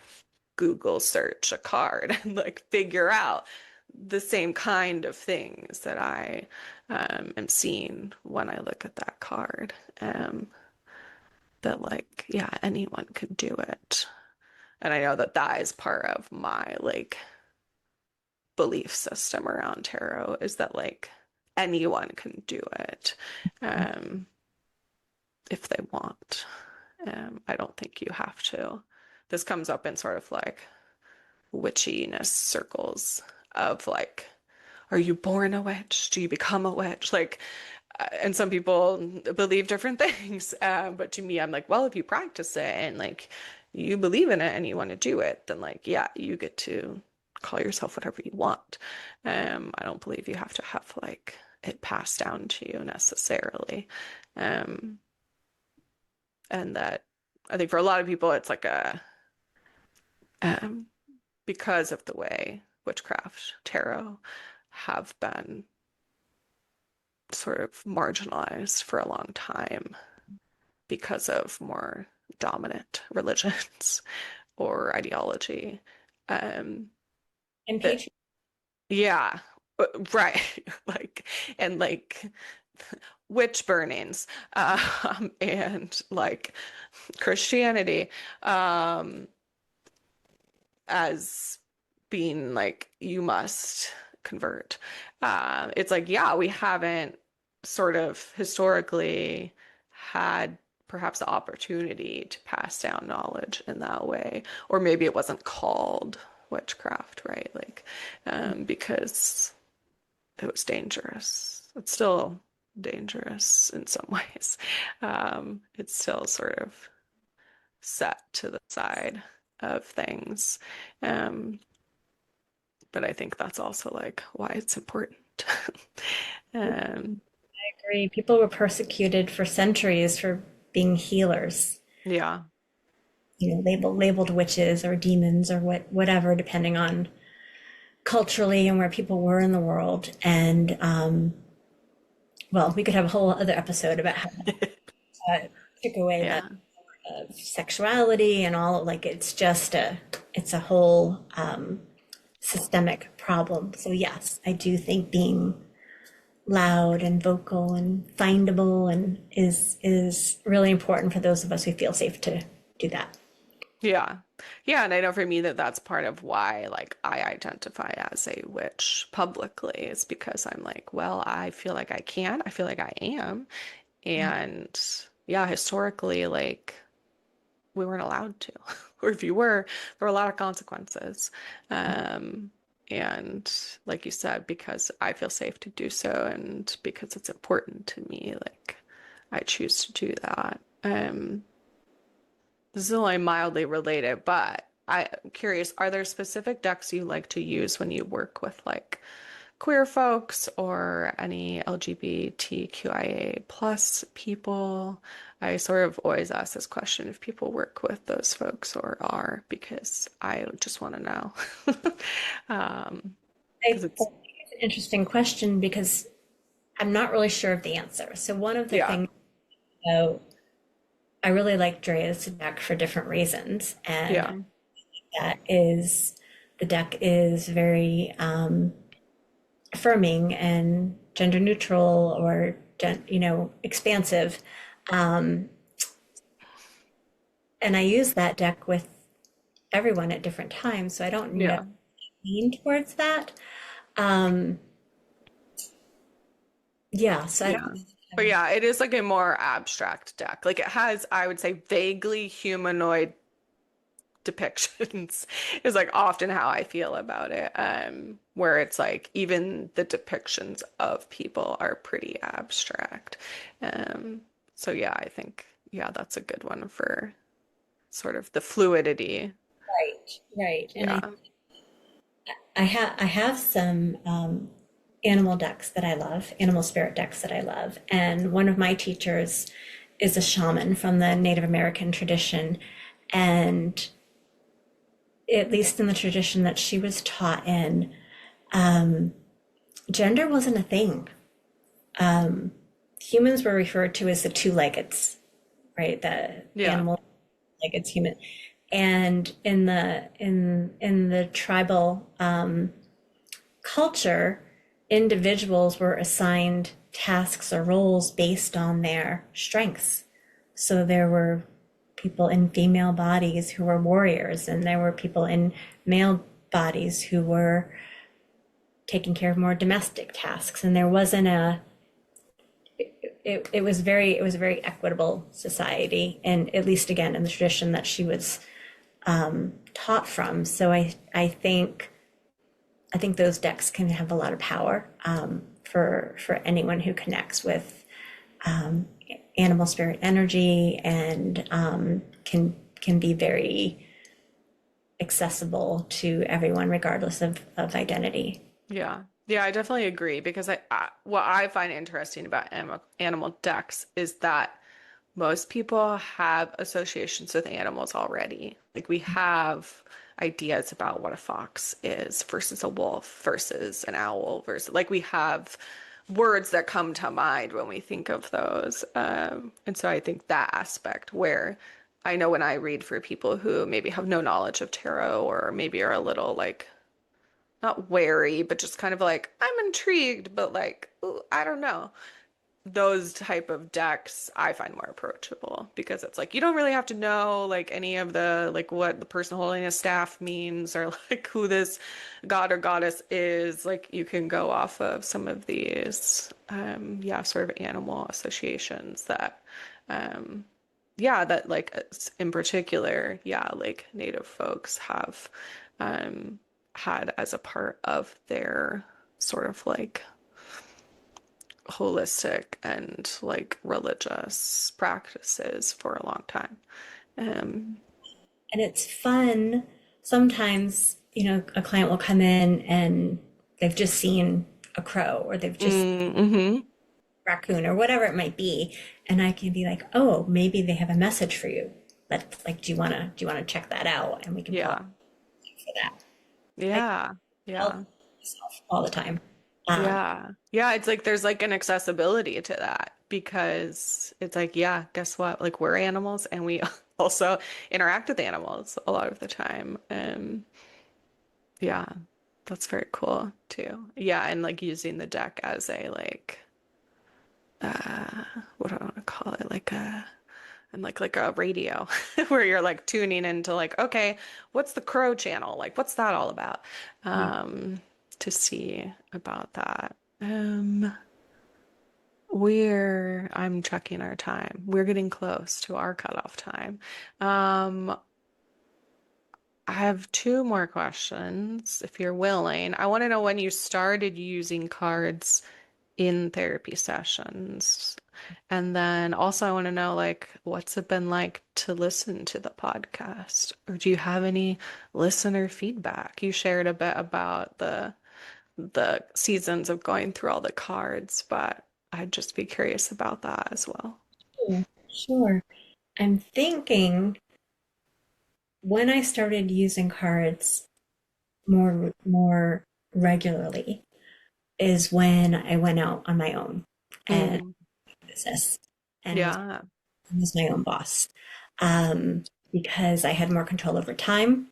Google search a card and like figure out the same kind of things that I am seeing when I look at that card. That like, yeah, anyone could do it. And I know that that is part of my like belief system around tarot is that like anyone can do it if they want. I don't think you have to. This comes up in sort of like witchiness circles of like, are you born a witch? Do you become a witch? Like, and some people believe different things. But to me, I'm like, well, if you practice it and like you believe in it and you want to do it, then like, yeah, you get to call yourself whatever you want. I don't believe you have to have like it passed down to you necessarily. Um, and that I think for a lot of people, it's like um, because of the way witchcraft, tarot have been sort of marginalized for a long time because of more dominant religions or ideology. Um, And that, patriarchy. yeah, right. Like, and like witch burnings, and like Christianity, um, as being like, you must convert. It's like, yeah, we haven't sort of historically had perhaps the opportunity to pass down knowledge in that way. Or maybe it wasn't called witchcraft, right? Like, because it was dangerous. It's still dangerous in some ways. It's still sort of set to the side of things. Um, but I think that's also like why it's important. um, Agree. People were persecuted for centuries for being healers. yeah, Labeled witches or demons or whatever, depending on culturally and where people were in the world. And well, we could have a whole other episode about how took away the yeah, sexuality and all. Like it's a whole systemic problem. So yes, I do think being loud and vocal and findable, and is really important for those of us who feel safe to do that. Yeah. Yeah, and I know for me that that's part of why like I identify as a witch publicly is because I'm like, well, I feel like I can, I feel like I am. Yeah. And yeah, historically like we weren't allowed to. Or if you were, there were a lot of consequences. Um and like you said, because I feel safe to do so and because it's important to me, like I choose to do that. This is only mildly related, but I'm curious, are there specific decks you like to use when you work with like queer folks or any LGBTQIA plus people? I sort of always ask this question if people work with those folks or are, because I just want to know. Um, because I it's, think it's an interesting question because I'm not really sure of the answer. So one of the yeah, things, though, I really like Drea's deck for different reasons, and yeah, that is the deck is very affirming and gender neutral or expansive. Um, and I use that deck with everyone at different times, so I don't know yeah, lean towards that. Um, yeah, so I yeah. don't But have yeah, it is like a more abstract deck. Like it has, I would say, vaguely humanoid depictions is like often how I feel about it. Where it's like even the depictions of people are pretty abstract. Um, so yeah, I think yeah, that's a good one for sort of the fluidity. right, right. And Yeah. I have some animal decks that I love, animal spirit decks that I love. And one of my teachers is a shaman from the Native American tradition. And at least in the tradition that she was taught in, gender wasn't a thing. Humans were referred to as the two-leggeds, right? The Yeah. animal leggeds, human. And in the tribal culture, individuals were assigned tasks or roles based on their strengths. So there were people in female bodies who were warriors, and there were people in male bodies who were taking care of more domestic tasks. And there wasn't a it was a very equitable society, and at least again in the tradition that she was taught from. So I think those decks can have a lot of power for anyone who connects with animal spirit energy, and can be very accessible to everyone regardless of identity. Yeah. Yeah, I definitely agree because what I find interesting about animal decks is that most people have associations with animals already. Like we have ideas about what a fox is versus a wolf versus an owl versus like we have words that come to mind when we think of those. And so I think that aspect where I know when I read for people who maybe have no knowledge of tarot or maybe are a little like not wary, but just kind of like, I'm intrigued, but like, ooh, I don't know. Those type of decks I find more approachable because it's like you don't really have to know like any of the like what the person holding a staff means or like who this god or goddess is. Like you can go off of some of these yeah, sort of animal associations that yeah, that like in particular, yeah, like Native folks have had as a part of their sort of like holistic and like religious practices for a long time. Um, And it's fun. Sometimes, a client will come in and they've just seen a crow, or they've just mm-hmm. raccoon, or whatever it might be, and I can be like, "Oh, maybe they have a message for you. But like, do you want to check that out?" And we can pull Yeah. up for that. I Yeah. help Yeah. myself all the time. Um, Yeah. Yeah. It's like there's like an accessibility to that because it's like, yeah, guess what? Like we're animals and we also interact with animals a lot of the time. Yeah, That's very cool too. Yeah, and like using the deck as a like uh what do I want to call it? Like a and like a radio where you're like tuning into like, okay, what's the crow channel? Like what's that all about? Um to see about that. I'm checking our time. We're getting close to our cutoff time. Um I have two more questions if you're willing. I want to know when you started using cards in therapy sessions. And then also I want to know like what's it been like to listen to the podcast? Or do you have any listener feedback? You shared a bit about the seasons of going through all the cards, but I'd just be curious about that as well. Sure, sure. I'm thinking when I started using cards more regularly is when I went out on my own and Mm, business and yeah. was my own boss. Um, because I had more control over time.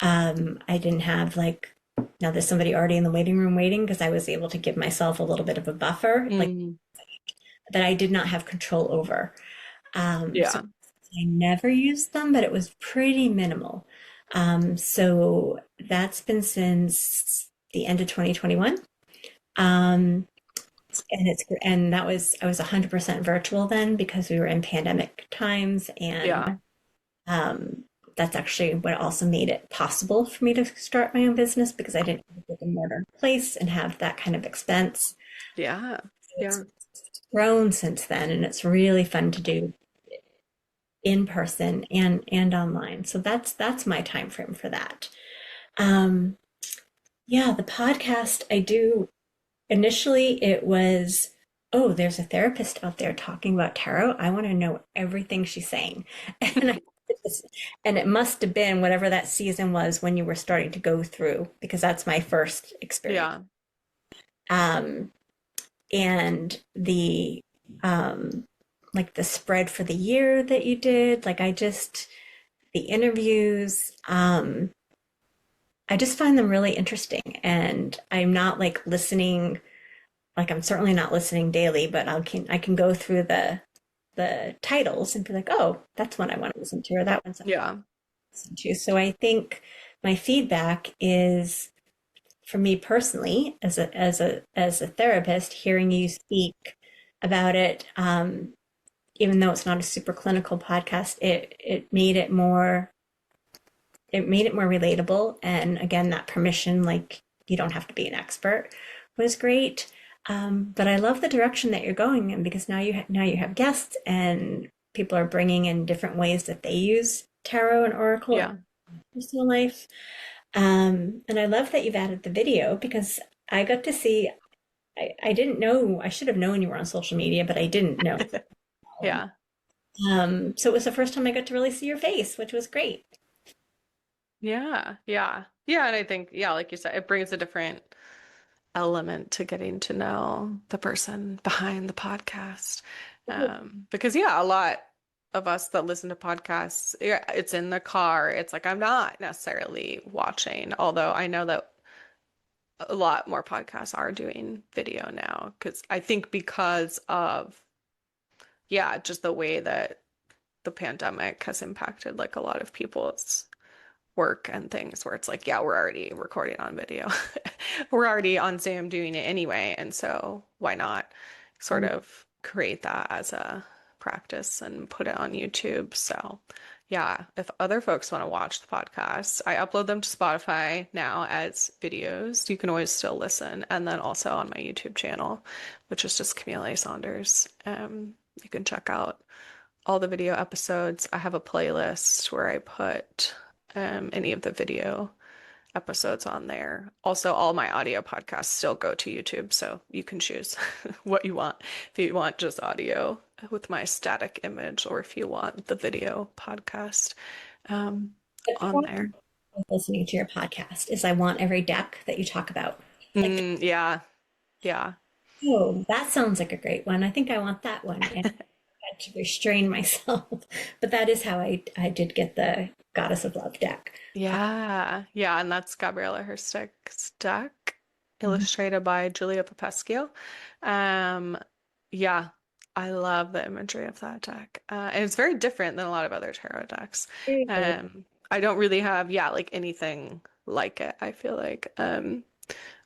I didn't have like now there's somebody already in the waiting room waiting because I was able to give myself a little bit of a buffer, like Mm, that I did not have control over. So yeah. I never used them, but it was pretty minimal. So that's been since the end of 2021. Um, and that was I was 100% virtual then because we were in pandemic times, and Yeah. um, that's actually what also made it possible for me to start my own business because I didn't have a brick and mortar place and have that kind of expense. Yeah. It's Yeah. grown since then, and it's really fun to do in person and online. So that's my time frame for that. Um, yeah, the podcast I do initially it was, oh, there's a therapist out there talking about tarot. I want to know everything she's saying. And I and it must have been whatever that season was when you were starting to go through, because that's my first experience. Yeah. Um, and the like the spread for the year that you did, like the interviews, I just find them really interesting. And I'm not like listening, like I'm certainly not listening daily, but I can go through the titles and be like, oh, that's one I want to listen to, or that one's I want Yeah. to listen to. So I think my feedback is for me personally, as a therapist, hearing you speak about it, even though it's not a super clinical podcast, it made it more relatable. And again, that permission, like you don't have to be an expert, was great. But I love the direction that you're going in because now you have guests and people are bringing in different ways that they use tarot and oracle in Yeah. personal life. And I love that you've added the video because I got to see. I didn't know. I should have known you were on social media, but I didn't know. Yeah. So it was the first time I got to really see your face, which was great. Yeah. Yeah. Yeah. And I think, yeah, like you said, it brings a different element to getting to know the person behind the podcast. Because yeah, a lot of us that listen to podcasts, yeah, it's in the car. It's like I'm not necessarily watching, although I know that a lot more podcasts are doing video now. Because I think because of, yeah, just the way that the pandemic has impacted like a lot of people's work and things where it's like, yeah, we're already recording on video. We're already on Zoom doing it anyway. And so why not sort of create that as a practice and put it on YouTube? So yeah, if other folks want to watch the podcast, I upload them to Spotify now as videos. You can always still listen. And then also on my YouTube channel, which is just Camille A. Saunders. You can check out all the video episodes. I have a playlist where I put any of the video episodes on there. Also, all my audio podcasts still go to YouTube, so you can choose what you want. If you want just audio with my static image, or if you want the video podcast um, The on problem there. with listening to your podcast is I want every deck that you talk about. Like, Yeah, yeah, oh, that sounds like a great one. I think I want that one. And to restrain myself. But that is how I did get the Goddess of Love deck. Yeah, yeah, and that's Gabriella Herstick's deck, Mhm. illustrated by Julia Popescu. Um, yeah, I love the imagery of that deck. And it's very different than a lot of other tarot decks. I don't really have, yeah, like anything like it, I feel like.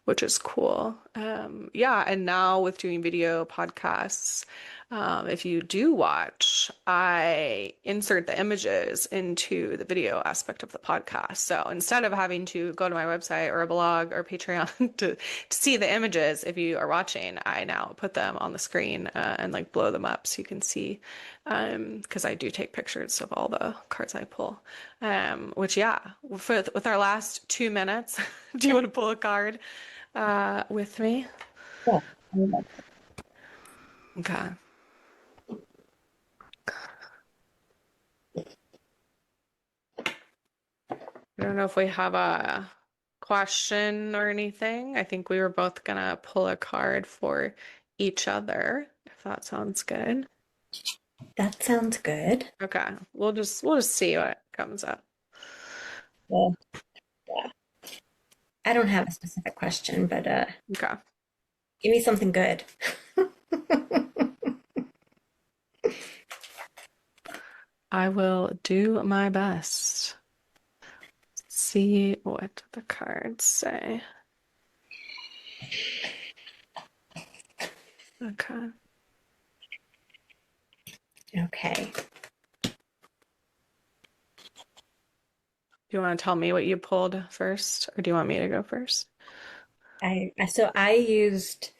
Which is cool. Yeah, and now with doing video podcasts, if you do watch, I insert the images into the video aspect of the podcast. So instead of having to go to my website or a blog or Patreon to see the images, if you are watching, I now put them on the screen and like blow them up so you can see. Because I do take pictures of all the cards I pull. Which yeah, with our last 2 minutes, do you want to pull a card? With me. Yeah, I love Okay. I don't know if we have a question or anything. I think we were both gonna pull a card for each other, if that sounds good. that sounds good. Okay. We'll just see what comes up. Well, yeah. I don't have a specific question, but Okay. give me something good. I will do my best. See what the cards say. Okay. Okay. Do you want to tell me what you pulled first, or do you want me to go first? So I used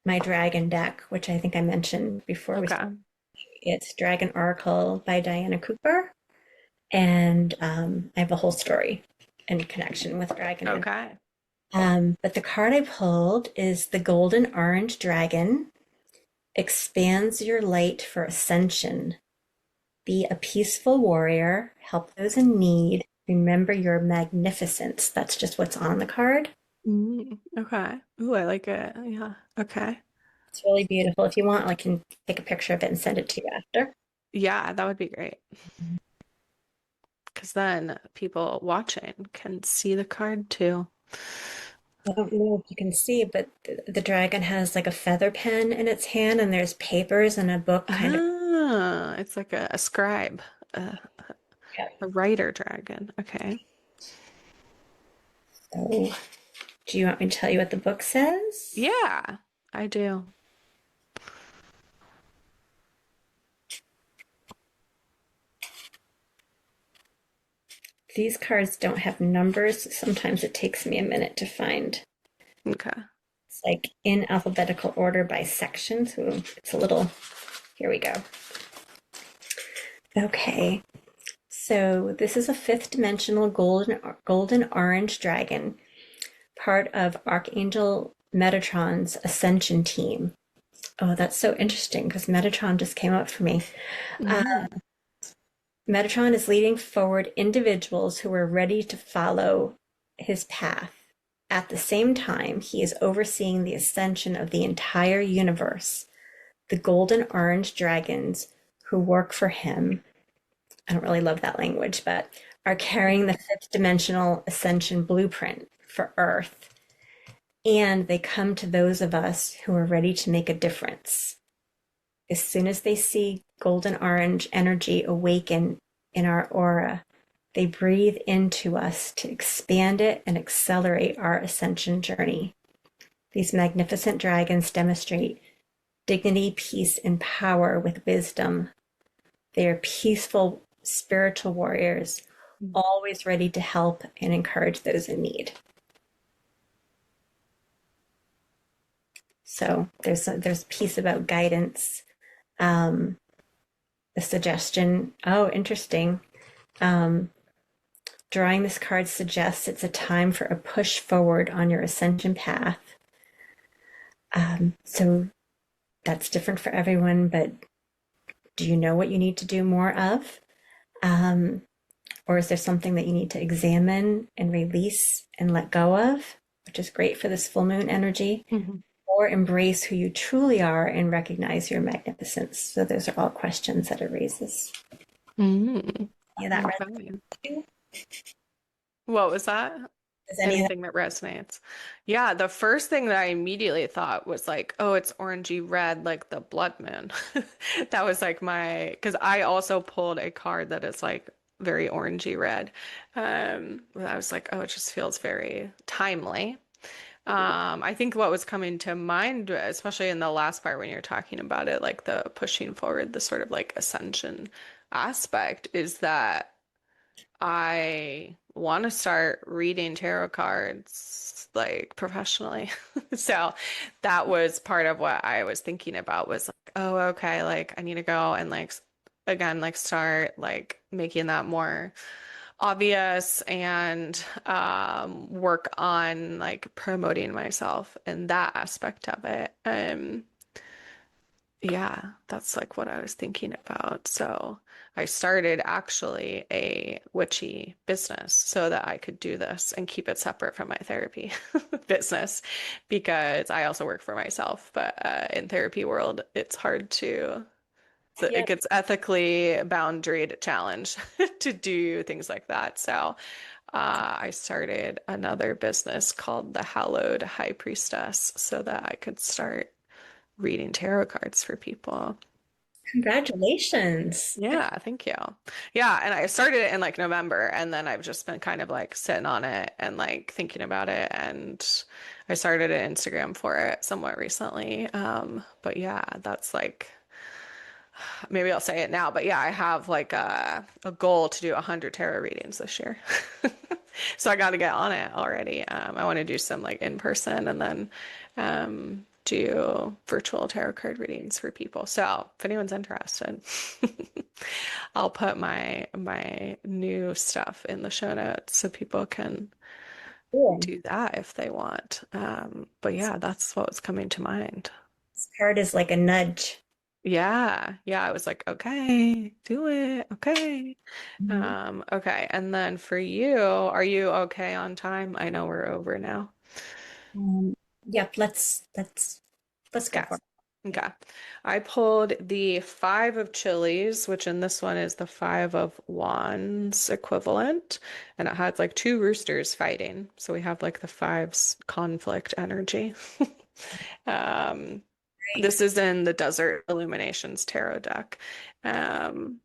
my dragon deck, which I think I mentioned before we started. Okay. It's Dragon Oracle by Diana Cooper, and I have a whole story in connection with dragon. Okay. But the card I pulled is the Golden Orange Dragon. Expands your light for ascension. Be a peaceful warrior. Help those in need. Remember your magnificence. That's just what's on the card. Okay. Ooh, I like it. Yeah. Okay. It's really beautiful. If you want, I can take a picture of it and send it to you after. Yeah, that would be great. Because then people watching can see the card too. I don't know if you can see, but the dragon has like a feather pen in its hand, and there's papers and a book kind of. Ah, it's like a scribe, a, Yeah. a writer dragon. Okay. So, do you want me to tell you what the book says? Yeah, I do. These cards don't have numbers. Sometimes it takes me a minute to find. Okay. It's like in alphabetical order by section. So it's a little, here we go. Okay. So this is a fifth dimensional golden orange dragon, part of Archangel Metatron's Ascension team. Oh, that's so interesting because Metatron just came up for me. Mm. Metatron is leading forward individuals who are ready to follow his path. At the same time, he is overseeing the ascension of the entire universe. The golden orange dragons who work for him, I don't really love that language, but are carrying the fifth dimensional ascension blueprint for Earth. And they come to those of us who are ready to make a difference. As soon as they see golden orange energy awaken in our aura, they breathe into us to expand it and accelerate our ascension journey. These magnificent dragons demonstrate dignity, peace, and power with wisdom. They are peaceful spiritual warriors, always ready to help and encourage those in need. So there's a piece about guidance, a suggestion. Oh, interesting. Um, Drawing this card suggests it's a time for a push forward on your ascension path. So that's different for everyone, but do you know what you need to do more of? Or is there something that you need to examine and release and let go of, which is great for this full moon energy? Mhm. or embrace who you truly are and recognize your magnificence. So those are all questions that it raises. Mm, Yeah, that okay. resonates. What was that? Does any of Anything that resonates. Yeah, the first thing that I immediately thought was like, oh, it's orangey red, like the blood moon. That was like because I also pulled a card that is like very orangey red. I was like, oh, it just feels very timely. I think what was coming to mind, especially in the last part when you're talking about it, like the pushing forward, the sort of like ascension aspect, is that I want to start reading tarot cards like professionally. So that was part of what I was thinking about was like, oh, okay, like I need to go and like again, like start like making that more obvious and work on like promoting myself in that aspect of it. Yeah, that's like what I was thinking about. So I started actually a witchy business so that I could do this and keep it separate from my therapy business because I also work for myself. But in therapy world, it's hard to, Yeah. it gets ethically boundaried challenged to do things like that. So I started another business called the Hallowed High Priestess so that I could start reading tarot cards for people. Congratulations. Yeah, thank you. Yeah, and I started it in like November, and then I've just been kind of like sitting on it and like thinking about it. And I started an Instagram for it somewhat recently. But yeah, that's like maybe I'll say it now, but yeah, I have like a goal to do 100 tarot readings this year. So I got to get on it already. I want to do some like in person and then do virtual tarot card readings for people. So if anyone's interested, I'll put my new stuff in the show notes so people can Cool. do that if they want. But yeah, that's what was coming to mind. This card is like a nudge. Yeah, yeah, I was like, okay, do it. Okay. Mhm. Okay. And then for you, are you okay on time? I know we're over now. Um, yep, let's go Okay. for it. Yeah. Okay. I pulled the five of chilies, which in this one is the five of wands equivalent, and it had like two roosters fighting. So we have like the fives conflict energy. Um, Right. this is in the Desert Illuminations tarot deck. Um,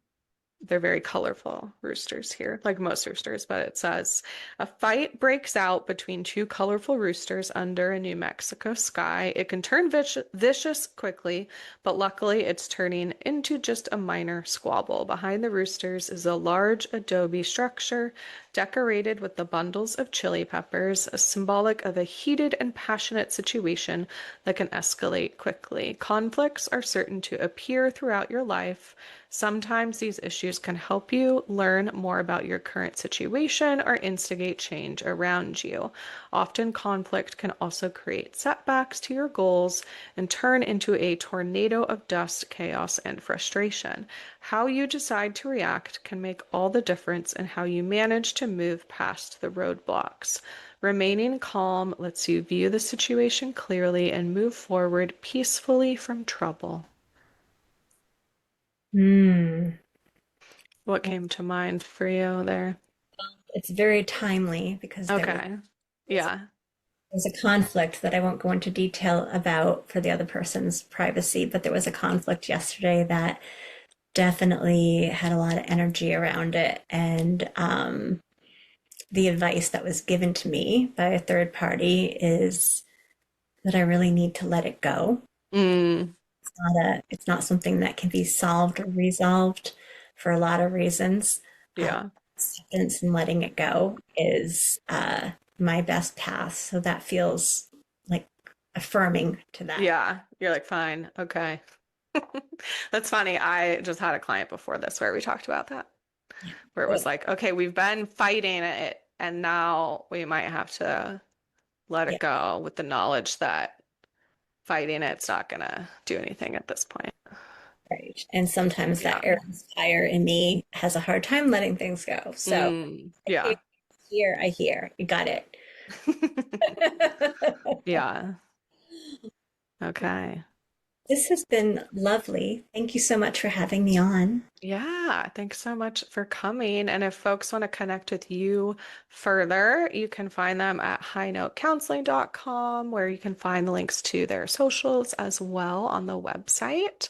They're very colorful roosters here, like most roosters, but it says a fight breaks out between two colorful roosters under a New Mexico sky. It can turn vicious quickly, but luckily it's turning into just a minor squabble. Behind the roosters is a large adobe structure decorated with the bundles of chili peppers, symbolic of a heated and passionate situation that can escalate quickly. Conflicts are certain to appear throughout your life. Sometimes these issues can help you learn more about your current situation or instigate change around you. Often, conflict can also create setbacks to your goals and turn into a tornado of dust, chaos, and frustration. How you decide to react can make all the difference in how you manage to move past the roadblocks. Remaining calm lets you view the situation clearly and move forward peacefully from trouble. Hmm. What came to mind for you there? It's very timely because Okay. Yeah. was a conflict that I won't go into detail about for the other person's privacy, but there was a conflict yesterday that definitely had a lot of energy around it. And the advice that was given to me by a third party is that I really need to let it go. Mm, It's not something that can be solved or resolved for a lot of reasons. yeah. Acceptance and letting it go is my best path. So that feels like affirming to that. Yeah. You're like, fine. Okay. That's funny. I just had a client before this where we talked about that, where it was Good. like, okay, we've been fighting it, and now we might have to let Yeah, it go with the knowledge that fighting it's not gonna do anything at this point. right. And sometimes that Yeah. Aries fire in me has a hard time letting things go. So I Yeah. I hear. You got it. Yeah. Okay. This has been lovely. Thank you so much for having me on. Yeah, thanks so much for coming. And if folks want to connect with you further, you can find them at highnotecounseling.com, where you can find the links to their socials as well on the website.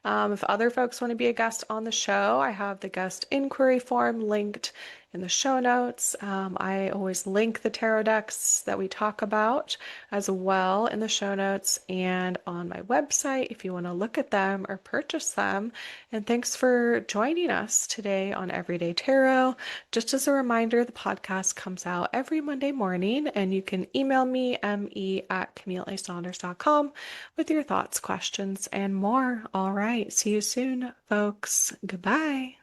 If other folks want to be a guest on the show, I have the guest inquiry form linked in the show notes. I always link the tarot decks that we talk about as well in the show notes and on my website if you want to look at them or purchase them. And thanks for joining us today on Everyday Tarot. Just as a reminder, the podcast comes out every Monday morning, and you can email me, me@CamilleASaunders.com, with your thoughts, questions, and more. All right. See you soon, folks. Goodbye.